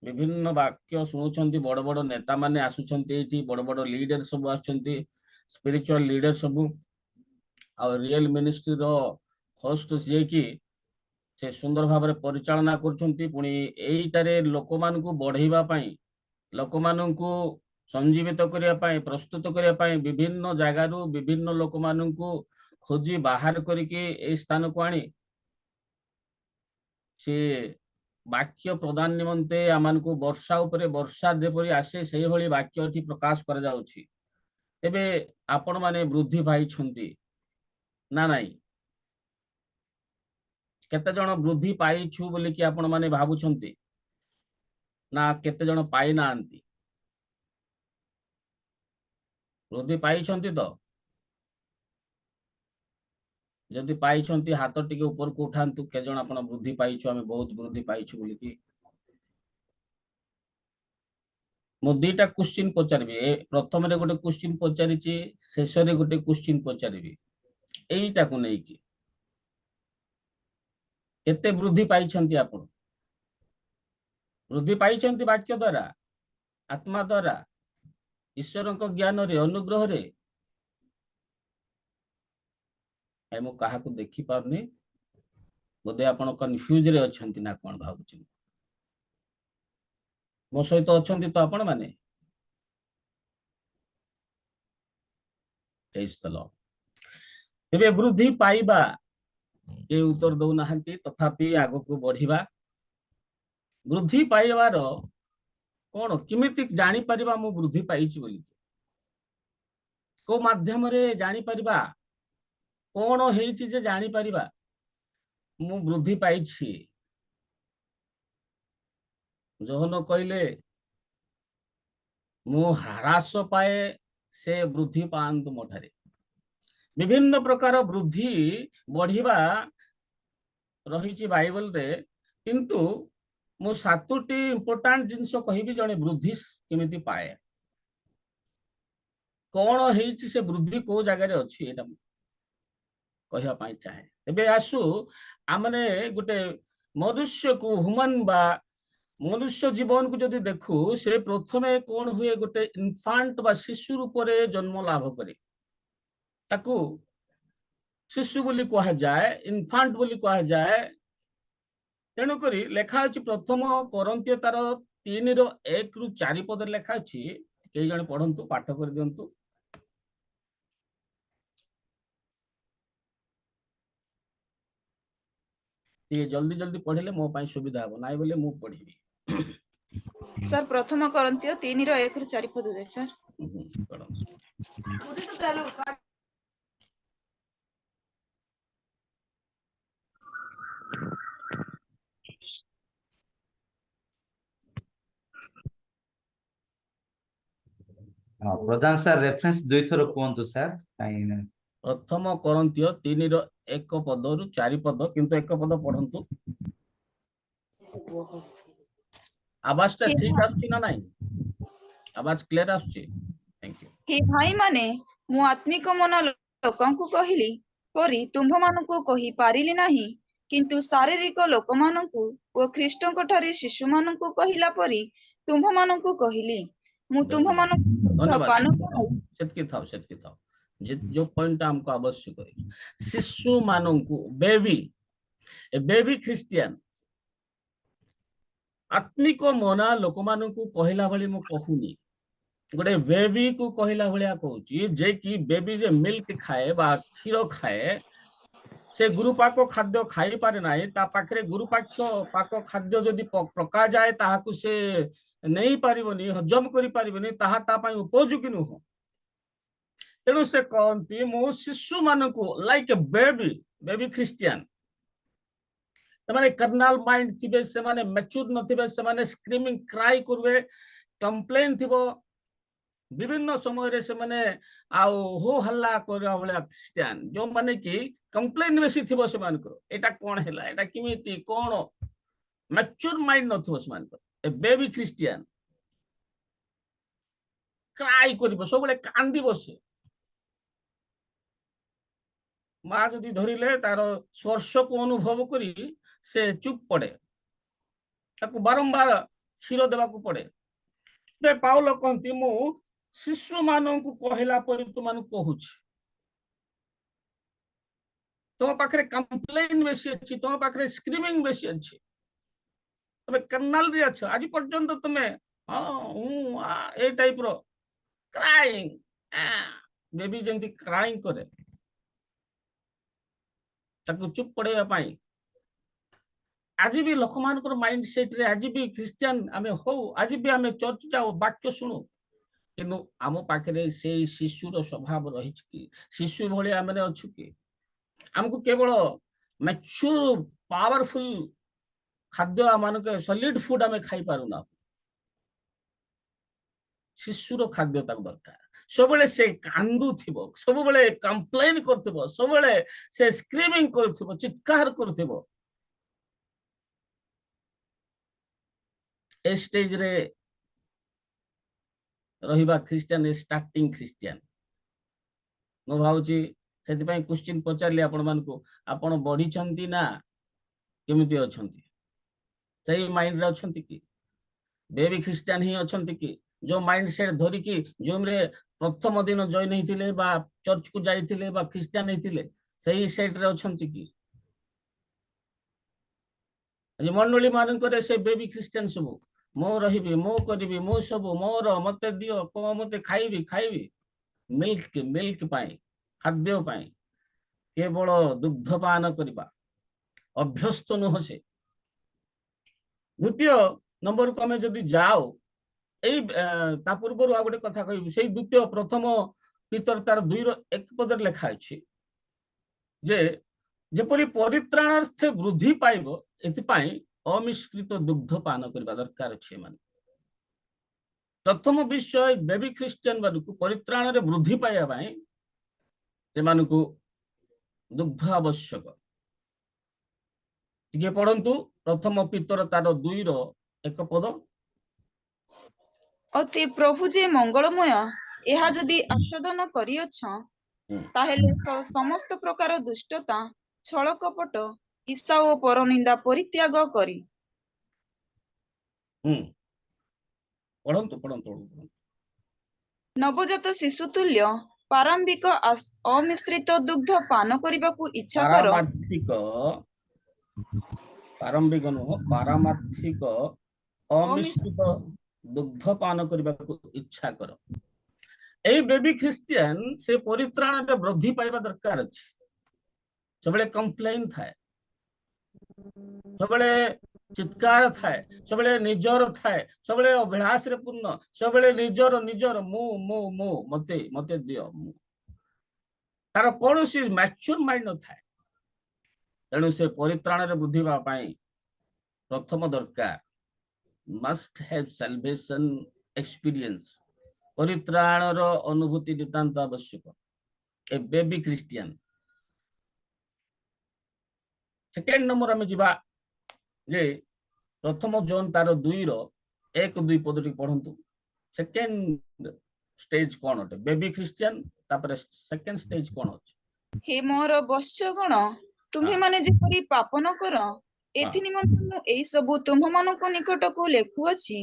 ବିଭିନ୍ନ ବାକ୍ୟ ଶୁଣୁଛନ୍ତି, ବଡ ବଡ ନେତା ମାନେ ଆସୁଛନ୍ତି, ଏଇଠି ବଡ ବଡ ଲିଡର ସବୁ ଆସୁଛନ୍ତି, ସ୍ପିରିଚୁଆଲ ଲିଡର ସବୁ, ଆଉ ରିଏଲ ମିନିଷ୍ଟ୍ରିର ହୋଷ୍ଟ ଯିଏକି ସେ ସୁନ୍ଦର ଭାବରେ ପରିଚାଳନା କରୁଛନ୍ତି। ପୁଣି ଏଇଟାରେ ଲୋକମାନଙ୍କୁ ବଢେଇବା ପାଇଁ, ଲୋକମାନଙ୍କୁ ସଞ୍ଜୀବିତ କରିବା ପାଇଁ, ପ୍ରସ୍ତୁତ କରିବା ପାଇଁ ବିଭିନ୍ନ ଜାଗାରୁ ବିଭିନ୍ନ ଲୋକମାନଙ୍କୁ ଖୋଜି ବାହାର କରିକି ଏଇ ସ୍ଥାନକୁ ଆଣି ସେ ବାକ୍ୟ ପ୍ରଦାନ ନିମନ୍ତେ ଆମମାନଙ୍କୁ ବର୍ଷା ଉପରେ ବର୍ଷା ଯେପରି ଆସେ ସେଇଭଳି ବାକ୍ୟ ଏଠି ପ୍ରକାଶ କରାଯାଉଛି। ତେବେ ଆପଣମାନେ ବୃଦ୍ଧି ପାଇଛନ୍ତି ନା ନାଇଁ? କେତେ ଜଣ ବୃଦ୍ଧି ପାଇଛୁ ବୋଲିକି ଆପଣମାନେ ଭାବୁଛନ୍ତି, ନା କେତେ ଜଣ ପାଇନାହାନ୍ତି? ବୃଦ୍ଧି ପାଇଛନ୍ତି ତ? ଯଦି ପାଇଛନ୍ତି ହାତ ଟିକେ ଉପରକୁ ଉଠାନ୍ତୁ। କେତେ ଜଣ ଆପଣ ବୃଦ୍ଧି ପାଇଛୁ, ଆମେ ବହୁତ ବୃଦ୍ଧି ପାଇଛୁ ବୋଲିକି? ମୁଁ ଦୁଇଟା କ୍ୱେଶ୍ଚିନ୍ ପଚାରିବି। ପ୍ରଥମରେ ଗୋଟେ କ୍ୱେଶ୍ଚିନ୍ ପଚାରିଛି, ଶେଷରେ ଗୋଟେ କ୍ୱେଶ୍ଚିନ୍ ପଚାରିବି। ଏଇଟାକୁ ନେଇକି କେତେ ବୃଦ୍ଧି ପାଇଛନ୍ତି ଆପଣ? ବୃଦ୍ଧି ପାଇଛନ୍ତି ବାକ୍ୟ ଦ୍ୱାରା, ଆତ୍ମା ଦ୍ୱାରା, ଈଶ୍ୱରଙ୍କ ଜ୍ଞାନରେ, ଅନୁଗ୍ରହରେ? ମୁଁ କାହାକୁ ଦେଖିପାରୁନି, ବୋଧେ ଆପଣ କନଫ୍ୟୁଜରେ ଅଛନ୍ତି ନା କଣ ଭାବୁଛନ୍ତି? ମୋ ସହିତ ଅଛନ୍ତି ତ ଆପଣ ମାନେ? ତେବେ ବୃଦ୍ଧି ପାଇବା, ଏ ଉତ୍ତର ଦଉନାହାନ୍ତି, ତଥାପି ଆଗକୁ ବଢିବା। ବୃଦ୍ଧି ପାଇବାର କଣ, କେମିତି ଜାଣିପାରିବା ମୁଁ ବୃଦ୍ଧି ପାଇଛି ବୋଲି? କୋଉ ମାଧ୍ୟମରେ ଜାଣିପାରିବା? କଣ ହେଇଛି ଯେ ଜାଣିପାରିବା ମୁଁ ବୃଦ୍ଧି ପାଇଛି? ଯୋହନ କହିଲେ ମୁଁ ହ୍ରାସ ପାଏ, ସେ ବୃଦ୍ଧି ପାଆନ୍ତୁ ମୋ ଠାରେ। ବିଭିନ୍ନ ପ୍ରକାର ବୃଦ୍ଧି ବଢିବା ରହିଛି ବାଇବଲରେ, କିନ୍ତୁ ମୁଁ 7ଟି ଇମ୍ପୋର୍ଟାଣ୍ଟ ଜିନିଷ କହିବି ଜଣେ ବୃଦ୍ଧି କେମିତି ପାଏ, କଣ ହେଇଛି ସେ ବୃଦ୍ଧି କୋଉ ଜାଗାରେ ଅଛି, ଏଇଟା କହିବା ପାଇଁ ଚାହେଁ। ଏବେ ଆସୁ ଆମେ ଗୋଟେ ମନୁଷ୍ୟକୁ, ହ୍ୟୁମାନ ବା ମନୁଷ୍ୟ ଜୀବନକୁ ଯଦି ଦେଖୁ, ସେ ପ୍ରଥମେ କଣ ହୁଏ, ଗୋଟେ ଇନଫାଣ୍ଟ ବା ଶିଶୁ ରୂପରେ ଜନ୍ମ ଲାଭ କରେ। ତାକୁ ଶିଶୁ ବୋଲି କୁହାଯାଏ, ଇନଫାଣ୍ଟ ବୋଲି କୁହାଯାଏ। ତେଣୁକରି ଲେଖା ଅଛି ପ୍ରଥମ କରନ୍ତୀୟ ତାର 3:1-4 ପଦରେ ଲେଖା ଅଛି। କେହି ଜଣେ ପଢନ୍ତୁ, ପାଠ କରିଦିଅନ୍ତୁ। ଟିକେ ଜଲ୍ଦି ଜଲ୍ଦି ପଢିଲେ ମୋ ପାଇଁ ସୁବିଧା ହବ, ନାଇଁ ବୋଲେ ମୁଁ ପଢିବି। ସାର୍ ପ୍ରଥମ କରନ୍ତୀୟ 3:1-4 ପଦ ଯାଏ ସାର୍। ପଢନ୍ତୁ। प्रधान सर रेफरेंस दुई थर कहतु सर कहीं प्रथम करंतिय 3:1 पदरु 4 पद किंतु 1 पद पढ़ंतु आवाजटा हे ठीक आछी ना नहीं आवाज क्लियर आछी थैंक यू हे भाई माने मु आत्मिक मन लोकंकु कहिली परी तुम्भ मानकु कहि पारिली नाही किंतु शारीरिक लोक मानकु ओ ख्रीष्टଙ୍କ ठारे शिशु मानकु कहिला परी तुम्भ मानकु कहिली मु तुम्भ मानकु धन्यवाद पान सेतकी थाओ जो पॉइंट हमको आवश्यक है शिशु मानंकु बेबी क्रिश्चियन आत्मिक मना लोक मानंकु कहिला भली मु कहूनी गोटे बेबी को कहिला भलिया कहूची जे कि बेबी जे मिल्क खाए बा क्षीर खाए से गुरुपाक खाद्य खाई पारे नाही ता पाखरे गुरुपाक खाद्य जदि पका जाए ताहाकु से नहीं पारिबनी हजम करि पारिबनी ताहा ता पई उपयोगी नुह तेणु से कहती मु शिशु मानकु लाइक ए बेबी क्रिश्चियन तमाने कर्नाल माइंड थिबे से माने मैच्योर नथिबे से माने स्क्रीमिंग क्राई करबे कंप्लेन थिबो विभिन्न समय रे से माने आउ हो हल्ला करबा वाला क्रिश्चियन जो माने कि कंप्लेन बेसी थिबो से मानकर एटा कोन हैला एटा किमिति कोन मैच्योर माइंड नथिबो से मानकर ए बेबी क्रिश्चियन क्राई करबो सबले कांदी बसे माँ जदि धरिले तार स्पर्श को अनुभव करी से चुप पड़े ताकू बारंबार क्षीर देवाकू पड़े ते पाउल कहती मु शिशु मानू कहला पर तुम कहूँ तुम पाखे कंप्लेन बेसी अच्छी तुम पाखे स्क्रीमिंग बेसी अच्छी तुम कर्नाल रे अच्छ आज पर्यंत तुम्हें हाँ ए टाइप रो क्राइंग बेबी जमती क्राइंग करे ताकू चुप पड़ेगा पाई आज भी लोक मान माइंड सेट रे आज भी क्रिश्चियन आमे हो आज भी आमे चर्च जाओ वाक्य शुणु किनु आम पाखे से शिशुर स्वभाव रही कि शिशु भाई आम अच्छु कि आमको केवल मैच्योर पावरफुल खाद्य मान सॉलिड फूड आमे खाई पारुना शिशुर खाद्य दरकार सब से कांदु सब कंप्लेन कर सब से स्क्रीमिंग कर चित्कार कर स्टेज रे रहिबा क्रिश्चियन स्टार्टिंग क्रिश्चियन मो भावुची सेति पई क्वेश्चन पचारली आपण मानको आपण बढ़ी छंती ना केमिति अछंती सही माइंड रे अछंती कि बेबी क्रिश्चियन ही अछंती कि जो माइंड सेट धरी कि जो रे प्रथम दिन जॉइन हेतिले बा चर्च को जाइतिले बा क्रिश्चियन हेतिले सही सेट रे अछंती कि आज मंडली मानकर से बेबी क्रिश्चियन सब मो रही मो करी मो सब मोर मत दियो को मत खाइबी खाइबी मिल्क मिल्क पाई खाद्य पाई केवल दुग्धपान करबा अभ्यस्त नुह से द्वितीय नंबर को आम जदि जाओ ता पूर्व आ गोटे कथा कह से द्वितीय प्रथम पितर तार 2:1 पद लिखा अच्छी जे जेपरी परित्राणार्थे वृद्धि पाइब एथिपाई अमिश्रित दुग्ध पान करबा दरकार अछि माने प्रथम विषय बेबी क्रिश्चियन मानकु परित्राण रे वृद्धि पाइबा पई से मानकु दुग्ध आवश्यक टिके पढंतु प्रथम पितर तार 2:1 पद अति प्रभु जे मंगलमय एहा जदि आस्वादन करियछ ताहेले समस्त प्रकार दुष्टता छल कपट ईर्षा ओ परनिंदा परित्याग करी पढंतु नवजात शिशु तुल्य पारंबिक अमिश्रित दुग्ध पान करबाकू इच्छा कर पारंबिक नुह पारमार्थिक अमिश्रित दुग्ध पान करबाकू इच्छा कर ए बेबी क्रिश्चियन से परित्राण रे वृद्धि पाइबा दरकार अछि सबले कंप्लेन थाए सबले चित्कार थाए सबले निजर थाए सबले अभिलाष रे पूर्ण सबले निजर निजर मो मो मो मते मते दियो तार कोनोसी मैच्योर माइंड न थाए तेणु से परित्राण रे वृद्धि बा पाई प्रथम दरकार मस्ट हैव सैल्वेशन एक्सपीरियंस परित्राणर अनुभूति नितांत आवश्यक ए बेबी क्रिस्टियन सेकेंड नंबर आम जा जे प्रथम जोन तार 2:1-2 पद पढ़ंतु सेकेंड स्टेज कौन अटे बेबी क्रिस्टियन तापर सेकेंड स्टेज कौन अछि हे मोर वत्सगण तुम्हें माने जेपरि पाप न कर एथि निमंते मु एई सबु तुम मानक निकटकू लेखुअछि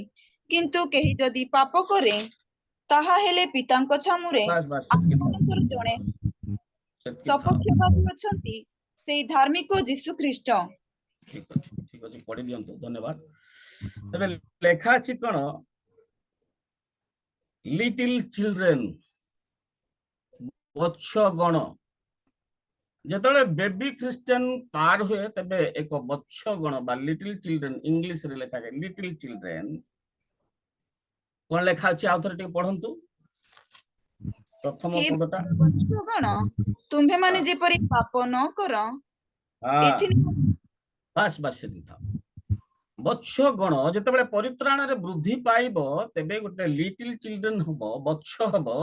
किंतु केहि जदि पाप करे ताहा हेले पितांक छामुरे बस बस सेतिकी थाउ आपणकर जणे सेतिकी थाउ सपक्षपाती अछंती सेई धार्मिक जीशु ख्रीष्ट। ठीक अछि पढ़ि दियंतु धन्यवाद तबे लेखा अछि कोन लिटिल चिल्ड्रेन वत्स गण जेतले बेबी क्रिस्चियन पार हुए तबे एक वत्स गण बा लिटिल चिल्ड्रेन इंग्लिश रे लेखा है लिटिल चिल्ड्रेन कोन लेखा अछि आउथर टिके पढंतु प्रथम हे पदटा वत्सगण तुम्हें माने जेपरि पाप न कर एथि बस बस सेतिकी थाउ वत्स गण जेतेबेले परित्राण रे वृद्धि पाइबो तेबे गोटे लिटिल चिल्ड्रेन हबो वत्स हबो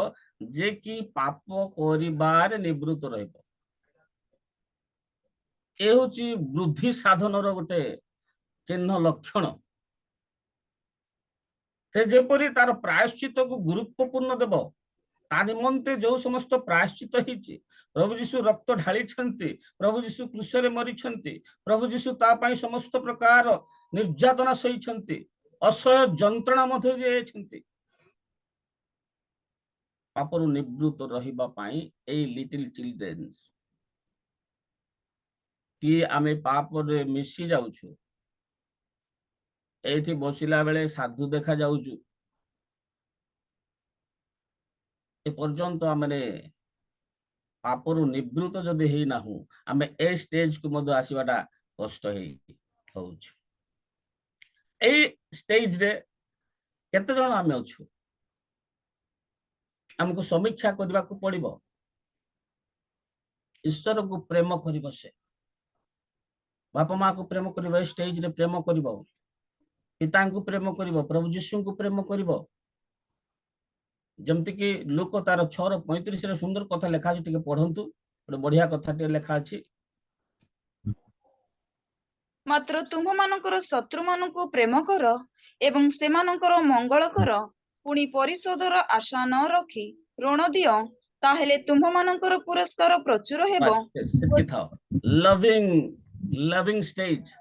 जे कि पाप करिबार निवृत्त रहइबो ए होची वृद्धि साधनर गोटे चिन्ह लक्षण से जेपरि तार प्रायश्चित को गुरुत्वपूर्ण देव ता निमंते जो समस्त प्रायश्चित होइछि प्रभु यीशु रक्त ढाली छंती प्रभु यीशु क्रूसरे मरी छंती प्रभु यीशु ता पई समस्त प्रकार निर्यातना सही छंती असह्य जंत्रणा मध्य जे छंती पापरु निवृत्त रहिबा पई ए लिटिल चिल्ड्रेन्स कि आमे पाप रे मिसी जाउछु एठी बसिला बेले साधु देखा जाउछु ए पर्यंत आमे पापरु निवृत्त जदि हेई नाहु आमे ए स्टेज को मध्य आसीबाटा कष्ट हेई होउछु ए स्टेज रे केते जण आमे अछु हमको समीक्षा करबा को पड़िबो ईश्वर को प्रेम करिबो से बापा माँ को प्रेम करिबो स्टेज रे प्रेम करिबो पिता को प्रेम करिबो प्रभु यीशु को प्रेम करिबो जमति कि लोक तार 6:35 रे सुंदर कथा लेखा अछि टिके पढंतु ଗୋଟେ बढ़िया कथा टे लेखा अछि मात्र तुम मानकर शत्रु मानकु प्रेम कर एवं सेमानकर मंगल कर पुणी परिशोधर आशा न रखी ऋण दियो ताहेले तुम मानकर पुरस्कार प्रचुर हेबो। सेति थाओ लविंग स्टेज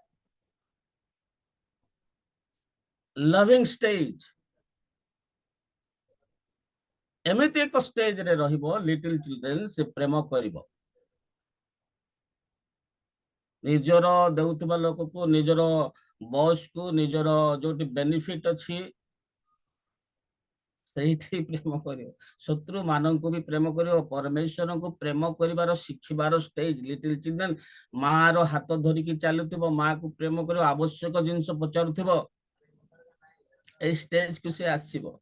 एमिति एक स्टेज रे रहिबो लिटिल चिल्ड्रेन से प्रेम करिबो निजर देउथिबा लोक को निजर बॉस को निजर जोटी बेनिफिट अछि सेठी प्रेम करियो शत्रु मानन को भी प्रेम करियो परमेश्वर को प्रेम करिवार शिखिबार स्टेज लिटिल चिल्ड्रेन माँ रो हाथ धरि की चालुथिबो माँ को प्रेम करियो आवश्यक जिंस पचारुथिबो ए स्टेज को से आसीबो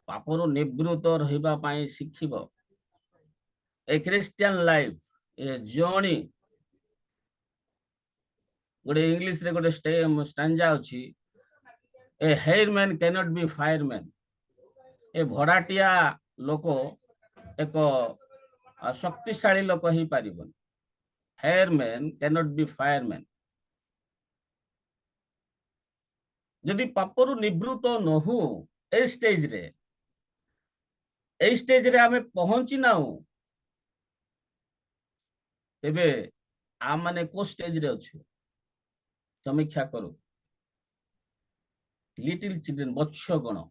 पापरु निवृत्त रहिबा पाई शिखिबो a christian life a journey गोटे इंग्लिश रे गोटे स्टैंजा अछि a hireman cannot be fireman ए भड़ाटिया लोक एक शक्तिशाली लोक ही पारिबन हेयरमैन कैनॉट बी फायरमैन यदि पापरु निवृत्त न हो ए स्टेज रे आमे पहुंची नाउ तेबे आ माने को स्टेज रे अछि समीक्षा करू लिटिल चिल्ड्रेन वत्स गण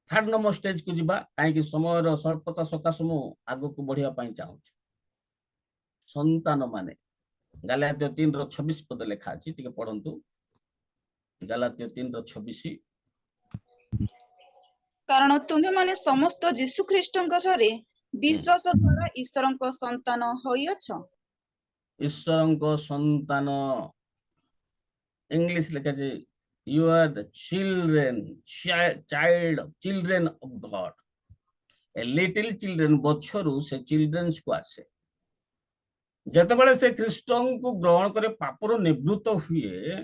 थर्ड नंबर स्टेज को जिबा काहे कि समय रो स्वल्पता सकाश मु आगो को बढ़िया पाई चाहू संतान माने गलात्य 3:26 पद लेखा अछि टिके पढंतु गलात्य 3:26 कारण तुम्हें माने समस्त जीशु ख्रीष्टଙ୍କ ଠାରେ विश्वास द्वारा ईश्वरଙ୍କ संतान होइअछ ईश्वरଙ୍କ संतान इंग्लिश लेखा छै you are the children of God a little children बछरु से चिल्ड्रेन्स को आसे जतबेले से ख्रीष्टन को ग्रहण करे पापर निवृत्त हुए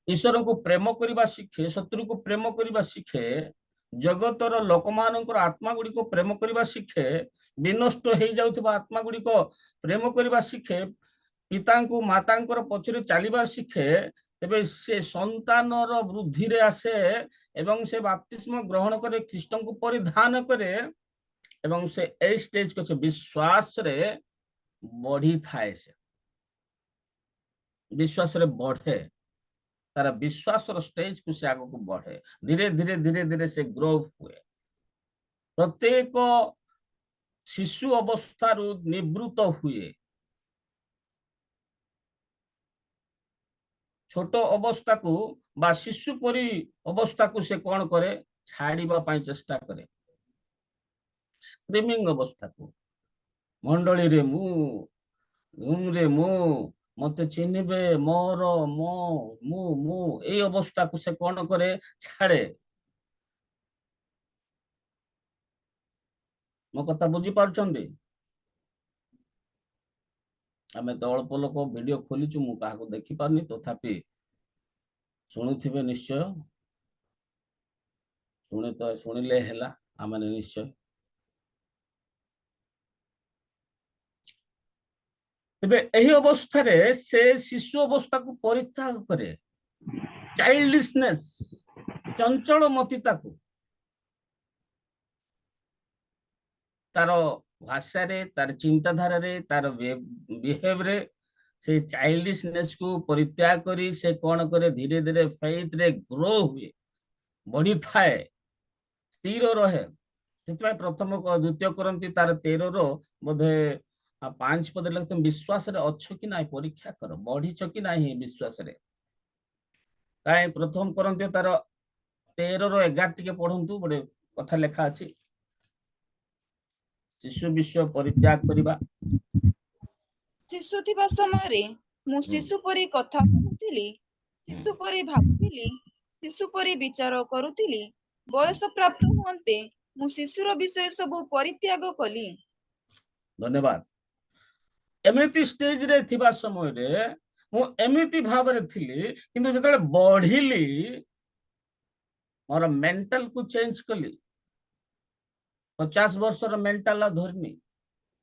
ईश्वर को प्रेम करने शिखे, शत्रु को प्रेम करने शिखे, जगतर लोक मानकर आत्मा गुड़ी को प्रेम करने शिखे, विनष्ट हो जाउथिबा आत्मा गुड़ी को प्रेम करने शिखे, पिता को माता पछरे चलबार शिखे, तेबे से संतानर वृद्धि रे आसे एवं से बाप्तिस्म ग्रहण करे, ख्रीष्ट को परिधान करे एवं से ए स्टेज को से विश्वास रे बढ़ी थाए, से विश्वास रे बढ़े, तारा विश्वास स्टेज को से आगे को बढ़े, धीरे धीरे धीरे धीरे से ग्रो हुए। प्रत्येक शिशु अवस्था निवृत्त हुए, छोट अवस्था को बा शिशु परी अवस्था को से कौन करे, छाड़िबा पाई चेष्टा करे। स्क्रीमिंग अवस्था को मंडली रे मु रूम रे मु मते चिन्हबे मोर मो मु मु ए अवस्था को से कौन करे, छाड़े। मो कथा बुझी पारछंदी? आमे तो अल्प लोक वीडियो खोलीचु, मु काहा को देखि पारनी, तथापि शुणुथिबे निश्चय, शुणे तो शुणिले हेला आमे निश्चय। तेबे एही अवस्था रे से शिशु अवस्था को परित्याग करे, चाइल्डिशनेस, चंचल मतिता को तार भाषा रे, तार चिंताधारा रे, तार बिहेव रे से चाइल्डिशनेस को परित्याग करी से कौन करे, धीरे धीरे फेथ रे ग्रो हुए, बढ़ी थाए, स्थिर रहे। से प्रथम द्वितीय करंती तार 13 रो बोधे 5 पद लगते, विश्वास रे अच्छो कि ना परीक्षा कर, बढ़ीच कि ना विश्वास रे। काई प्रथम करंती तार 13 रो 11 टिके पढ़ंतु, बड़े कथा लेखा अछि। शिशु विश्व परित्याग करिबा। शिशु थिबा समय रे मु शिशु परी कथा कहूतिली, शिशु परी भाबुतिली, शिशु परी विचार करुतिली। बयस प्राप्त हुअन्ते मु शिशुर विषय सब परित्याग कली। धन्यवाद। एमिति स्टेज रे थिबा समय रे मु एमिति भाव रे थिली, किंतु जतले बढ़िली मोर मेंटल को चेंज कली। 50 वर्ष रो मेंटल धरनी,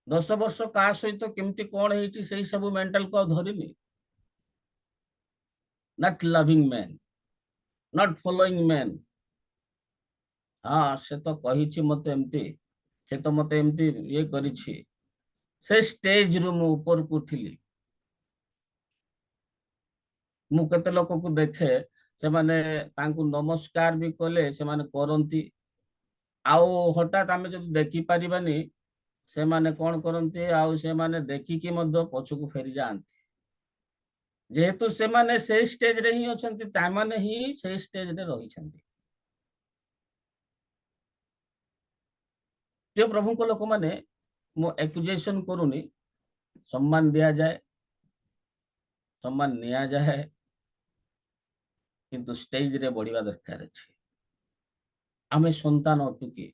10 वर्ष का सहित केमती कोन हेची सेही सब मेंटल को धरनी। Not loving man, not following man. हाँ से तो कहिछि मते एमती, से तो मते एमती ये करिछि। से स्टेज रु मु ऊपर को उठिली। मु केते लोक को देखे, से माने तांकु नमस्कार भी कले से माने करंती, आउ हठात आमे जदि देखि परिबानी से माने कोन करंती, आउ से माने देखि कि मध्य पछकु फेरी जांती। जेहेतु से माने से स्टेज रे ही अछंती, ता माने ही से स्टेज रे रही छंती। जो प्रभु को लोक माने मु एक्यूजेशन करूनी, सम्मान दिया जाए, सम्मान निया जाए, किंतु स्टेज रे बढ़िया दरकार अछि। आमे संतान अटु कि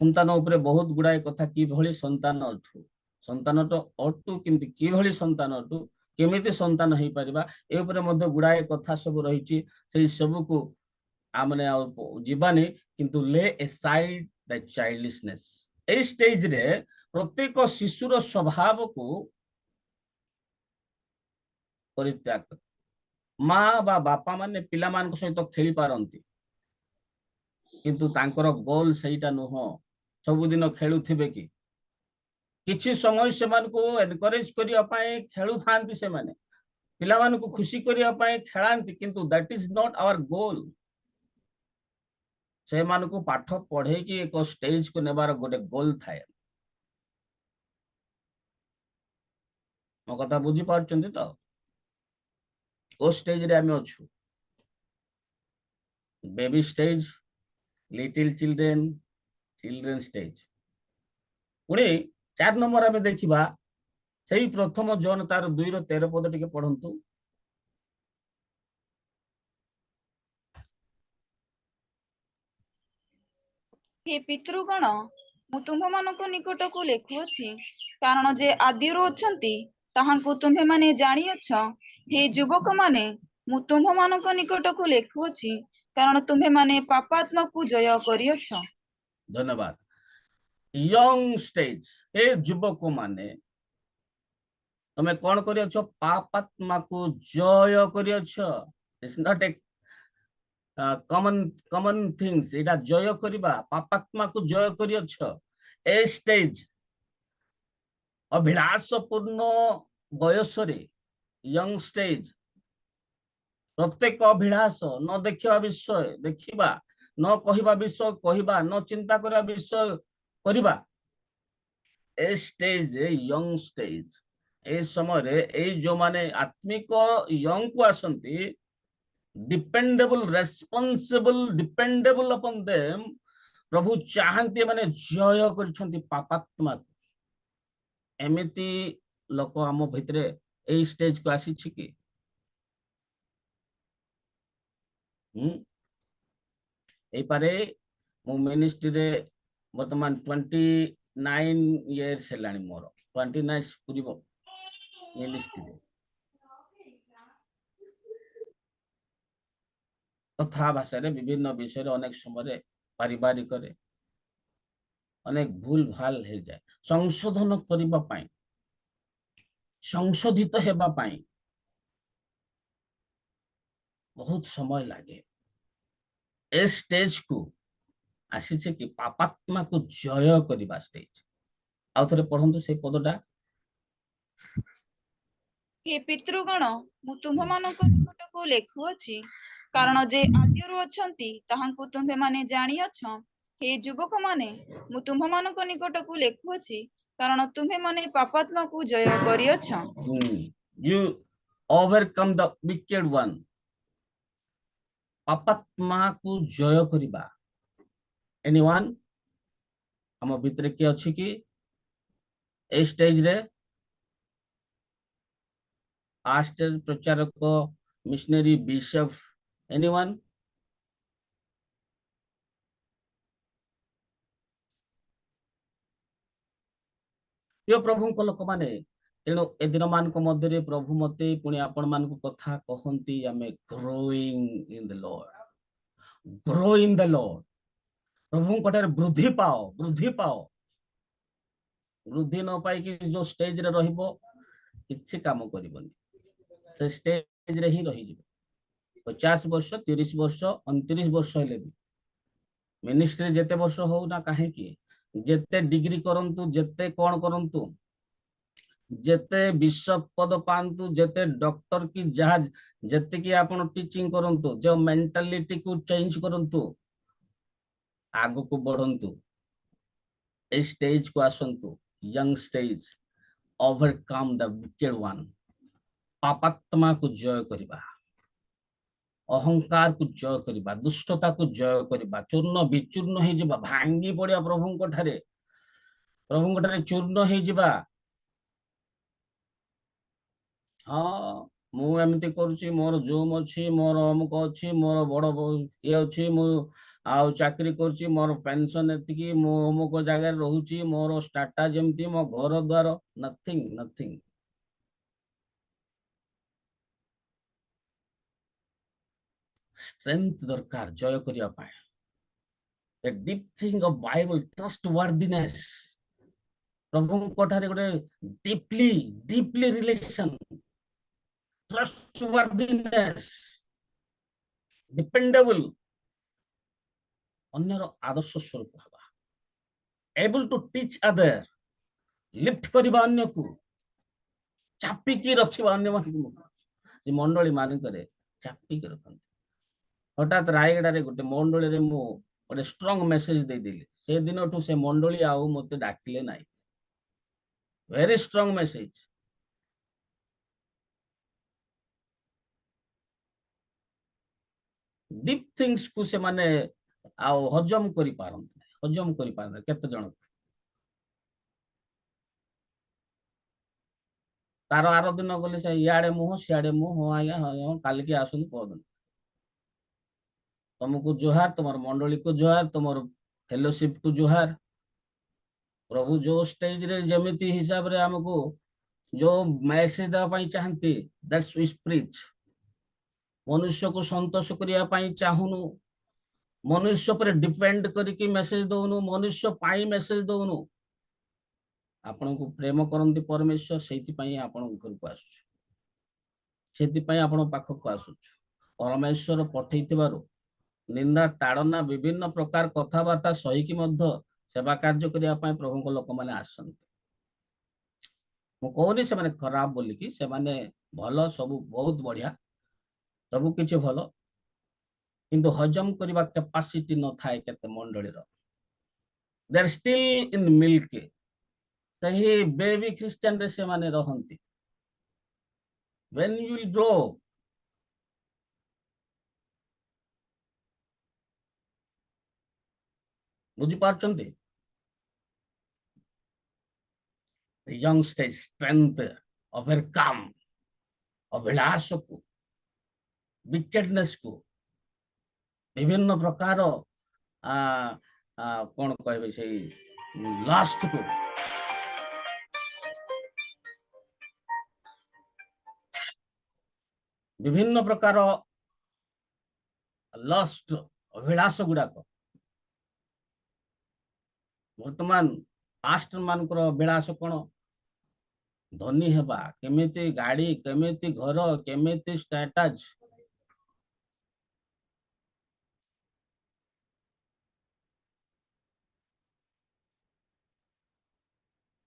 संतान उपरे बहुत गुड़ाए कथा कि भली संतान अटु, संतान तो अटु किंतु कि भली संतान अटु, केमिति संतान हेई परिबा, ए उपरे मध्ये गुड़ाए कथा सब रहिछि। सेही सब को आमने जीवानी, किंतु ले aside the childishness. A stage रे प्रत्येक शिशुर स्वभाव को परित्याग कर। माँ बा बापा माने पिला मान को सहित खेली पारंती, किंतु तांकर गोल सेटा नुह सबुदिन खेलुथिबे कि किछि समय से मान को एनकरेज करिया पाए खेलु थांती, से माने पिला मान को खुशी करिया पाए खेलांती, किंतु that is not our goal. से मान को पाठ पढ़े कि एक स्टेज को नेबार गोटे गोल थाए। मो कथा बुझी पारछंती तो? ओ स्टेज रे आमे अछु, baby stage, little children, children stage. पुणी 4 नंबर आमे देखिबा, सेही प्रथम जॉन तार 2 रो 13 पद टिके पढंतु। हे पितृगण, मु तुम्भ मानक निकट को लेखुअछि, कारण जे आदिरो अछंती ताहांकु तुम्हे माने जानिअछ। हे युवक माने, ମୁଁ ତୁମ୍ଭମାନଙ୍କ ନିକଟକୁ ଲେଖୁଅଛି କାରଣ ତୁମ୍ଭେମାନେ ପାପାତ୍ମାକୁ ଜୟ କରିଅଛ। ଧନ୍ୟବାଦ। ୟଙ୍ଗ ଷ୍ଟେଜ, ଏ ଯୁବକ ମାନେ ତମେ କଣ କରିଅଛ? ପାପାତ୍ମାକୁ ଜୟ କରିଅଛ। It's not a common things. ଏଇଟା ଜୟ କରିବା, ପାପାତ୍ମାକୁ ଜୟ କରିଅଛ। ଏ ଷ୍ଟେଜ ଅଭିଳାଷପୂର୍ଣ୍ଣ ବୟସରେ, ୟଙ୍ଗ ଷ୍ଟେଜ, ପ୍ରତ୍ୟେକ ଅଭିଳାଷ, ନ ଦେଖିବା ବିଷୟ ଦେଖିବା, ନ କହିବା ବିଷୟ କହିବା, ନ ଚିନ୍ତା କରିବା ବିଷୟ କରିବା। ଏ ଷ୍ଟେଜ ୟଙ୍ଗ ଷ୍ଟେଜ। ଏ ସମୟରେ ଏଇ ଯୋଉମାନେ ଆତ୍ମିକ ୟଙ୍ଗ କୁ ଆସନ୍ତି, ଡିପେଣ୍ଡେବଲ, ରେସ୍ପନ୍ସିବଲ, ଡିପେଣ୍ଡେବଲ ଅପନ୍ ଦେମ୍, ପ୍ରଭୁ ଚାହାନ୍ତି ମାନେ ଜୟ କରିଛନ୍ତି ପାପାତ୍ମାକୁ। ଏମିତି ଲୋକ ଆମ ଭିତରେ ଏଇ ଷ୍ଟେଜ କୁ ଆସିଛି କି? এইপারে ମୁଁ ମିନିଷ୍ଟ୍ରିରେ ବର୍ତ୍ତମାନ 29 years ହେଲାଣି। ମୋର 29 ପୂରିବ ମିନିଷ୍ଟ୍ରିରେ। କଥା ଭାଷାରେ ବିଭିନ୍ନ ବିଷୟରେ ଅନେକ ସମୟରେ ପାରିବାରିକରେ ଅନେକ ଭୁଲ ଭାଲ ହେଇଯାଏ। ସଂଶୋଧନ କରିବା ପାଇଁ, ସଂଶୋଧିତ ହେବା ପାଇଁ ବହୁତ ସମୟ ଲାଗେ। ଏ ଷ୍ଟେଜ କୁ ଆସିছে କି ପାପାତ୍ମାକୁ ଜୟ କରିବା ଷ୍ଟେଜ। ଆଉ ଥରେ ପଢନ୍ତୁ ସେଇ ପଦଟା। ହେ ପିତୃଗଣ, ମୁଁ ତୁମ୍ଭମାନଙ୍କ ନିକଟକୁ ଲେଖୁଅଛି କାରଣ ଯେ ଆଦ୍ୟରୁ ଅଛନ୍ତି ତାହାଙ୍କୁ ତୁମ୍ଭେମାନେ ଜାଣିଅଛ। ହେ ଯୁବକମାନେ, ମୁଁ ତୁମ୍ଭମାନଙ୍କ ନିକଟକୁ ଲେଖୁଅଛି କାରଣ ତୁମ୍ଭେମାନେ ପାପାତ୍ମାକୁ ଜୟ କରିଅଛ। You overcome the wicked one. ପାପାତ୍ମାକୁ ଜୟ କରିବା। Anyone? ଆମ ଭିତରେ କିଏ ଅଛି କି এই ଷ୍ଟେଜ ରେ? ପାଷ୍ଟର, ପ୍ରଚାରକ, ମିଶନାରୀ, ବିଶପ, ଏନିୱାନ୍? ପ୍ରିୟ ପ୍ରଭୁଙ୍କ ଲୋକମାନେ, ତେଣୁ ଏ ଦିନ ମାନଙ୍କ ମଧ୍ୟରେ ପ୍ରଭୁ ମତେ ପୁଣି ଆପଣ ମାନଙ୍କୁ କଥା କହନ୍ତି, ଆମେ ଗ୍ରୋଇଂ ଇନ ଦ ଲର୍ଡ, ଗ୍ରୋ ଇନ ଦ ଲର୍ଡ। ପ୍ରଭୁଙ୍କ ଠାରେ ବୃଦ୍ଧି ପାଅ, ବୃଦ୍ଧି ପାଅ। ବୃଦ୍ଧି ନ ପାଇକି ଯୋଉ ଷ୍ଟେଜ ରେ ରହିବ, କିଛି କାମ କରିବନି। ସେ ଷ୍ଟେଜ ରେ ହିଁ ରହିଯିବ। 50 ବର୍ଷ, 30 ବର୍ଷ, 29 ବର୍ଷ ହେଲେ ବି ମିନିଷ୍ଟ୍ରି ଯେତେ ବର୍ଷ ହଉ ନା କାହିଁକି, ଯେତେ ଡିଗ୍ରୀ କରନ୍ତୁ, ଯେତେ କଣ କରନ୍ତୁ, ଯେତେ ବିଶପ ପଦ ପାଆନ୍ତୁ, ଯେତେ ଡକ୍ଟର କି ଯାହା ଯେତିକି ଆପଣ ଟିଚିଂ କରନ୍ତୁ, ଯୋଉ ମେଣ୍ଟାଲିଟି କୁ ଚେଞ୍ଜ କରନ୍ତୁ, ଆଗକୁ ବଢନ୍ତୁ। এই ଷ୍ଟେଜ କୁ ଆସନ୍ତୁ, ୟଙ୍ଗ ଷ୍ଟେଜ। ଓଭରକମ୍ ଦ ୱିକେଡ ୱାନ୍। ପାପାତ୍ମାକୁ ଜୟ କରିବା, ଅହଙ୍କାରକୁ ଜୟ କରିବା, ଦୁଷ୍ଟତାକୁ ଜୟ କରିବା, ଚୂର୍ଣ୍ଣ ବିଚୂର୍ଣ୍ଣ ହେଇଯିବା, ଭାଙ୍ଗି ପଡିବା ପ୍ରଭୁଙ୍କ ଠାରେ ଚୂର୍ଣ୍ଣ ହେଇଯିବା। ହଁ, ମୁଁ ଏମିତି କରୁଛି, ମୋର ଜୁମ୍ ଅଛି, ମୋର ଅମୁକ ଅଛି, ମୋର ବଡ ଇଏ ଅଛି, ମୁଁ ଆଉ ଚାକିରି କରୁଛି, ମୋର ପେନସନ ଏତିକି, ମୁଁ ଅମୁକ ଜାଗାରେ ରହୁଛି, ମୋର ଷ୍ଟାଟା ଯେମିତି, ମୋ ଘର ଦ୍ୱାର, ନଥିଙ୍ଗ ନଥିଙ୍ଗ। strength ଦରକାର ଜୟ କରିବା ପାଇଁ। the deep thing of Bible, trustworthiness, ପ୍ରଭୁଙ୍କ ଠାରେ ଗୋଟେ deeply relation, trustworthiness, dependable, ଅନ୍ୟର ଆଦର୍ଶ ସ୍ୱରୂପ ହେବା, able to teach other, lift କରିବା ଅନ୍ୟକୁ, ଚାପିକି ରଖିବା ଅନ୍ୟମାନଙ୍କୁ। ଏ ମଣ୍ଡଳୀ ମାନଙ୍କରେ ଚାପିକି ରଖନ୍ତି। ହଠାତ୍ ରାୟଗଡାରେ ଗୋଟେ ମଣ୍ଡଳୀରେ ମୁଁ ଗୋଟେ ଷ୍ଟ୍ରଙ୍ଗ ମେସେଜ ଦେଇଦେଲି। ସେ ଦିନଠୁ ସେ ମଣ୍ଡଳୀ ଆଉ ମତେ ଡାକିଲେ ନାହିଁ। Very strong message. Deep things କୁ ସେମାନେ ଆଉ ହଜମ କରିପାରନ୍ତି ନାହିଁ, ହଜମ କରିପାରନ୍ତି। କେତେ ଜଣ ତାର ଆର ଦିନ ଗଲେ ସେ ଇଆଡେ ମୁହଁ ସିଆଡେ ମୁହଁ, ହଁ ଆଜ୍ଞା, ହଁ କାଲିକି ଆସନ୍ତୁ ପରଦିନ। ତମକୁ ଜୁହାର, ତମର ମଣ୍ଡଳୀକୁ ଜୁହାର, ତମର ଫେଲୋସିପ କୁ ଜୁହାର। ପ୍ରଭୁ ଯୋଉ ଷ୍ଟେଜ ରେ ଯେମିତି ହିସାବରେ ଆମକୁ ଯୋଉ ମେସେଜ ଦେବା ପାଇଁ ଚାହାନ୍ତି, ଦ୍ୟାଟ୍ସ ୱି ପ୍ରିଚ୍। मनुष्य को संतोष करिया पई चाहुनु, मनुष्य पर डिपेंड करिकी मेसेज दउनु, मनुष्य पाई मेसेज दउनु। आपण को प्रेम करंती परमेश्वर, सेति पई आपण घर को आसु, सेति पई आपण पाख को आसु। परमेश्वर पठैतिबारु निंदा ताड़ना विभिन्न प्रकार कथाबार्ता सही कि मध्य सेवा कार्य करिया पई प्रभु को लोक माने आसंती। मु कहूनी से माने खराब बोली कि से माने भलो, सब बहुत बढ़िया, सब किछि भलो, किंतु हजम करबा कैपेसिटी न थाए केते मंडली रो। They are still in milk, सही बेबी क्रिश्चियन रे से माने रहंती। व्हेन यू विल ग्रो, बुझी पारचंती, यंग स्टेज स्ट्रेंथ ओवरकम अभिलाष को, विकेटनेस को, विभिन्न प्रकार कौन कहबे से लास्ट को, विभिन्न प्रकार लास्ट अभिलाष गुड़ाक वर्तमान पास्ट मानकर अभिलाष कौन, धनी हेबा, केमिति गाड़ी, केमिति घर, केमिति स्टेटस।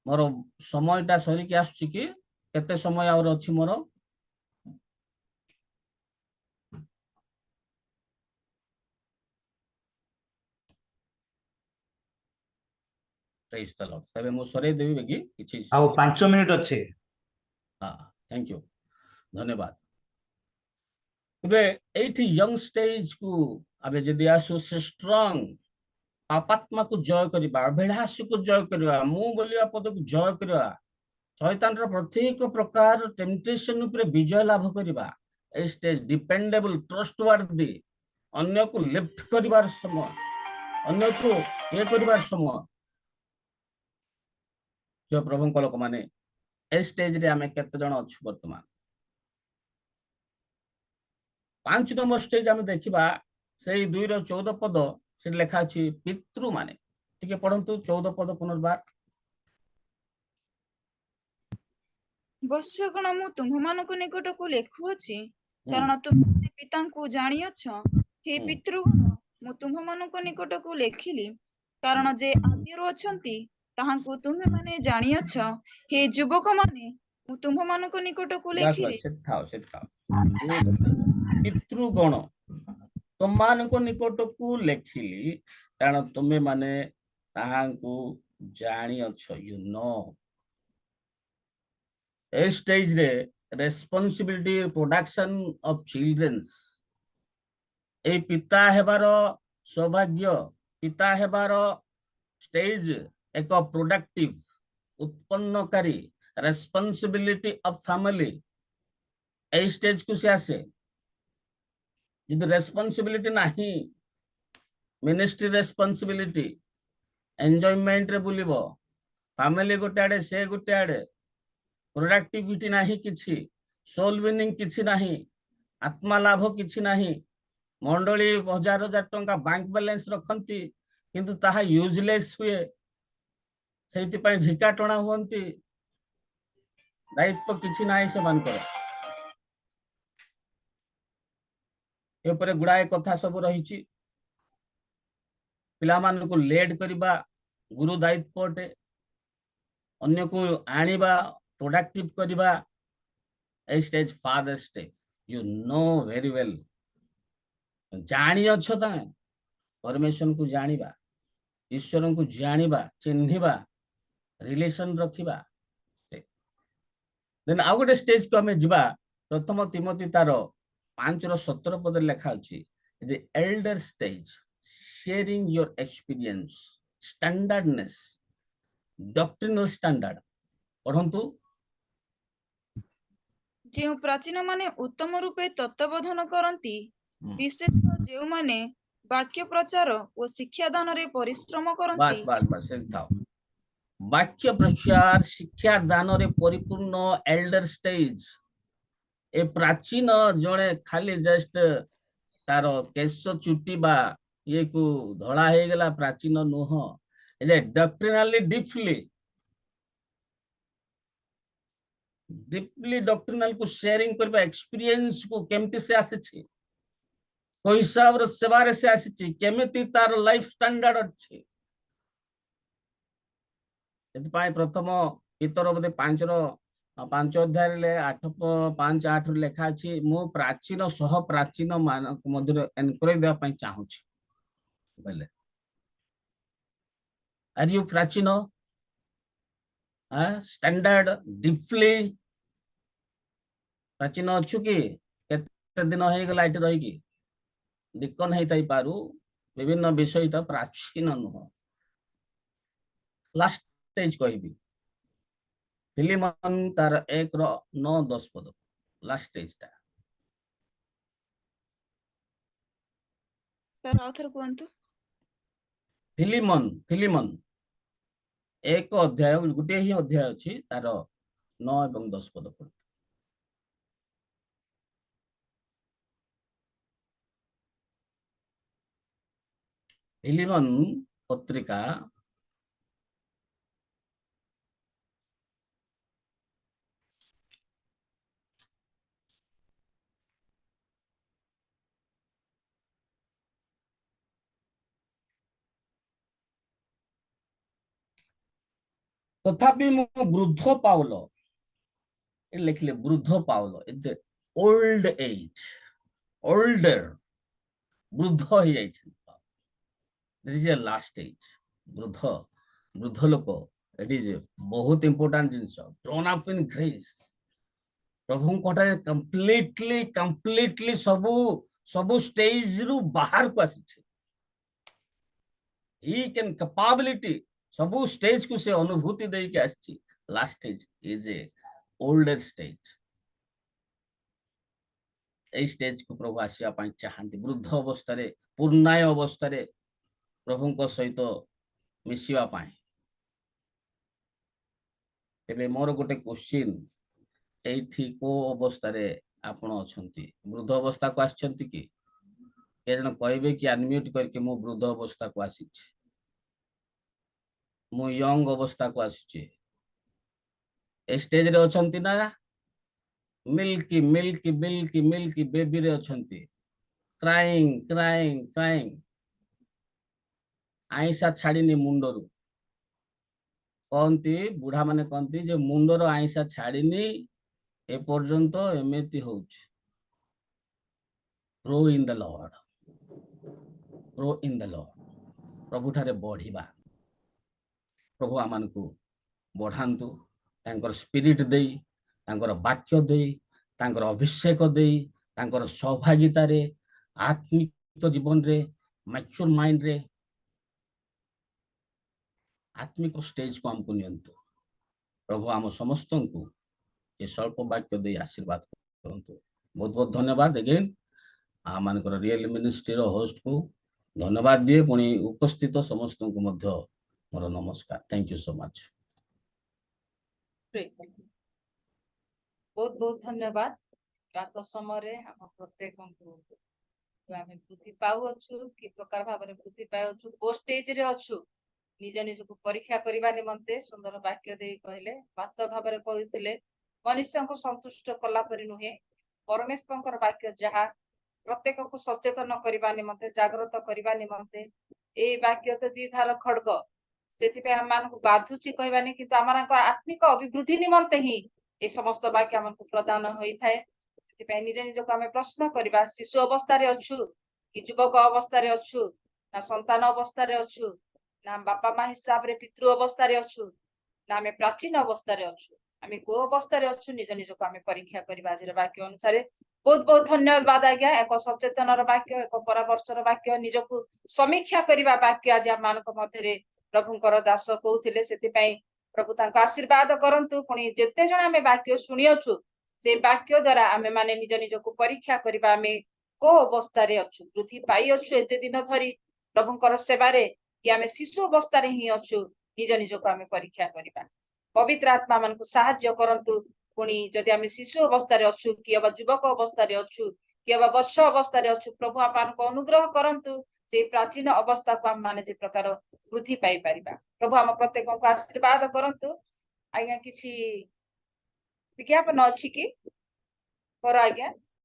मोर समयटा सरिकी आसुची कि केते समय और अछि मोर? Praise the Lord. तबे मु सरे देबी बेगी किछि आउ 5 मिनिट अछि। हां, थैंक यू, धन्यवाद। तबे एठी यंग स्टेज को आबे जदि आसु से स्ट्रांग पापात्मा को जय करबा, अभिलाष को जय करबा, मु बोलिया पद को जय करबा, शैतान रो प्रत्येक प्रकार टेम्पटेशन ऊपर विजय लाभ करबा, ए स्टेज डिपेंडेबल, ट्रस्टवर्दी, अन्य को लिफ्ट करबार समय, अन्य को ये करबार समय, जो प्रभु को लोक माने ए स्टेज रे हमें केते जण अछि वर्तमान। 5 नंबर स्टेज हमें देखिबा, सेई 2 रो 14 पद से लेखा अछि पितृ माने। ठीक है, पढ़ंतु 14 पद पुनर्बार। वत्सगण मु तुम्हମାନଙ୍କୁ निकटକୁ ଲେଖୁଅଛି କାରଣ ତୁମେ ପିତାଙ୍କୁ ଜାଣିଅଛ। हे ପିତୃଗଣ, ମୁଁ ତୁମମାନଙ୍କ ନିକଟକୁ ଲେଖିଲି କାରଣ ଯେ ଆଦିରୁ ଅଛନ୍ତି ତାହାଙ୍କୁ ତୁମେମାନେ ଜାଣିଅଛ। हे ଯୁବକମାନେ, ମୁଁ ତୁମମାନଙ୍କ ନିକଟକୁ बस ଲେଖିଲି। बस से थाओ पितृगण तुमମାନଙ୍କୁ निकटକୁ लेखिली कारण तुमे माने ताहांकु जानिअछ। यू नो ए स्टेज रे रेस्पोंसिबिलिटी प्रोडक्शन ऑफ चिल्ड्रंस, ए पिता हेबार सौभाग्य, पिता हेबार स्टेज एक प्रोडक्टिव उत्पन्नकारी रेस्पोंसिबिलिटी ऑफ फैमिली। ए स्टेज को से आसे यदि रेस्पोंसिबिलिटी नहीं, मिनिस्ट्री रेस्पोंसिबिलिटी, एंजॉयमेंट रे बुलिबो, फैमिली गोटे आड़े से गोटे आड़े, प्रोडक्टिविटी नहीं, किछि सोल विनिंग किछि नहीं, आत्मा लाभ किछि नहीं, मंडली 1000 टंका बैंक बैलेंस रखंती किंतु ताहा यूजलेस हुए, सेति पय झिका टणा हुंती, दायित्व किछि नाही से मानकर। ए ऊपर गुड़ाए कथा सब रही। पिला मान को लेड करबा गुरु दायित्व अटे, अन्य को आनिबा प्रोडक्टिव करबा a stage father stage. You know very well, जानी अच्छो ता परमेश्वर को जानिबा, ईश्वर को जानिबा, चिन्हिबा, रिलेशन रखिबा। देन आउ गोटे स्टेज को हमें जिबा। प्रथम तिमोथी तार 5:17 पद लिखा अछि, the elder stage sharing your experience, standardness, doctrinal standard. पढ़ंतु ଯେଉଁ ପ୍ରାଚୀନ ମାନେ ଉତ୍ତମ ରୂପେ ତତ୍ତ୍ୱବୋଧନ କରନ୍ତି, ବିଶେଷ ଯେଉଁ ମାନେ ବାକ୍ୟ ପ୍ରଚାର ଓ ଶିକ୍ଷାଦାନରେ ପରିଶ୍ରମ କରନ୍ତି। बस बस बस से था वाक्य प्रचार शिक्षा दान रे परिपूर्ण एल्डर स्टेज। ए प्राचीन जड़े खाली जस्ट तार केश चुटी बा ये को धड़ा हे गला प्राचीन नुह ए डॉक्ट्रिनली डीपली डॉक्ट्रिनल को शेयरिंग करबा एक्सपीरियंस को केमती से आसी को हिसाब रो सेवारे से आसी केमिति तार लाइफ स्टैंडर्ड अछि एतपाई प्रथम पितर बोधे 5 अध्याय ले 8:5-8 लेखा अछि मो प्राचीन सह प्राचीन मानक मध्य एनकरेज देवा पई चाहू छी बोले आर यू प्राचीन स्टैंडर्ड डीपली प्राचीन अच्छु कि केते दिन हो गला इटे रही कि डिकन है ताई पारू विभिन्न विषय तो प्राचीन नुह लास्ट स्टेज कहबी फिलिमन तार 1:9-10 पद लास्ट स्टेज ता सर आउथर कोंतु फिलिमन एक अध्याय गोटे ही अध्याय अछि तार 9 और 10 पद पढ़ फिलिमन पत्रिका तथापि मो वृद्ध पाउल लिखले वृद्ध Paul in old age older वृद्ध हो जाय this is a last age वृद्ध लोक इट इज बहुत important since grown up in grace प्रभु कोठारे कंप्लीटली सबु स्टेज रु बाहर को आसी ही कैन कैपेबिलिटी सबु स्टेज को से अनुभूति दे के आसी last stage is a older stage a stage को प्रभु आसिया पाई चाहंती वृद्ध अवस्था रे पूर्णाय अवस्था रे प्रभु को सहित मिसिवा पाई तेबे मोर गोटे क्वेश्चन एठी को अवस्था रे आपण अछंती वृद्ध अवस्था को आछंती कि के जन कहबे कि अनम्यूट करके मो वृद्ध अवस्था को आसी मो यंग अवस्था को आसी ए स्टेज रे अछंती ना मिल्की बेबी रे अछंती क्राइंग आईसा छाड़ीनी मुंडरू कहती बुढ़ा माने कहती जे मुंडर आईसा छाड़ीनी ए पर्यंत एमेती होउछ ग्रो इन द लॉर्ड प्रभु ठारे बढ़िबा प्रभु आमान को बढ़ांतु तांकर स्पिरिट देई तांकर वाक्य देई तांकर अभिषेक देई तांकर सहभागिता रे आत्मिक जीवन रे मैच्योर माइंड रे आत्मिक स्टेज को हमको नियंतु प्रभु आम समस्त को ये स्वल्प वाक्य दे आशीर्वाद करंतु बहुत बहुत धन्यवाद अगेन आम रियल मिनिस्ट्री रो होस्ट को धन्यवाद दिए पुणी उपस्थित समस्त को मध्य मोर नमस्कार थैंक यू सो मच बहुत बहुत धन्यवाद प्रात समय हम प्रत्येक आमे वृद्धि पाउ अच्छु कि प्रकार भाव वृद्धि पाउ को स्टेज रे अच्छु निज निज को परीक्षा करने निमंते सुंदर वाक्य दे कहले वास्तव भाव में कहते मनुष्य को संतुष्ट कला परि नुहे परमेश्वर वाक्य जहाँ प्रत्येक को सचेतन करने निमंते जागृत करने निमंते ए वाक्य तो द्विधार खड़ग से आम बाधुची कहबानी किंतु आम आत्मिक अभिवृद्धि निमंते ही ये समस्त वाक्य आमको प्रदान होता है निज निज को आम प्रश्न करवा शिशु अवस्था अच्छु कि युवक अवस्था अच्छु ना संतान अवस्था अच्छु ना बापा माँ हिसाब रे पितृ अवस्था अच्छु ना आम प्राचीन अवस्था अच्छु आम को अवस्था अच्छु निज निज को आम परीक्षा करवा आज वाक्य अनुसार बहुत बहुत धन्यवाद आज्ञा एक सचेतन वाक्य एक परामर्शर वाक्य निज को समीक्षा करने वाक्य आज आम मध्य प्रभुंकर दास कहते से प्रभु आशीर्वाद करंतु पुणी जिते जन आम वाक्य शुणियछु से वाक्य द्वारा आम माने निज निज को परीक्षा करवा आम को अवस्था अच्छु वृद्धि पाई अच्छु एते दिन धरी प्रभुंकर सेवारे कि आम शिशु अवस्था ही अच्छु निज निज को आम परीक्षा करवा पवित्र आत्मा मान को साहाय्य करंतु पुणी जदि आम शिशु अवस्था अच्छु कि युवक अवस्था अच्छु कि वर्ष अवस्था अच्छु प्रभु आपको अनुग्रह करंतु से प्राचीन अवस्था को आम माने जे प्रकार वृद्धि पाई परिबा प्रभु आम प्रत्येक को आशीर्वाद करंतु आज्ञा किछि विज्ञापन अछि कि कर आज्ञा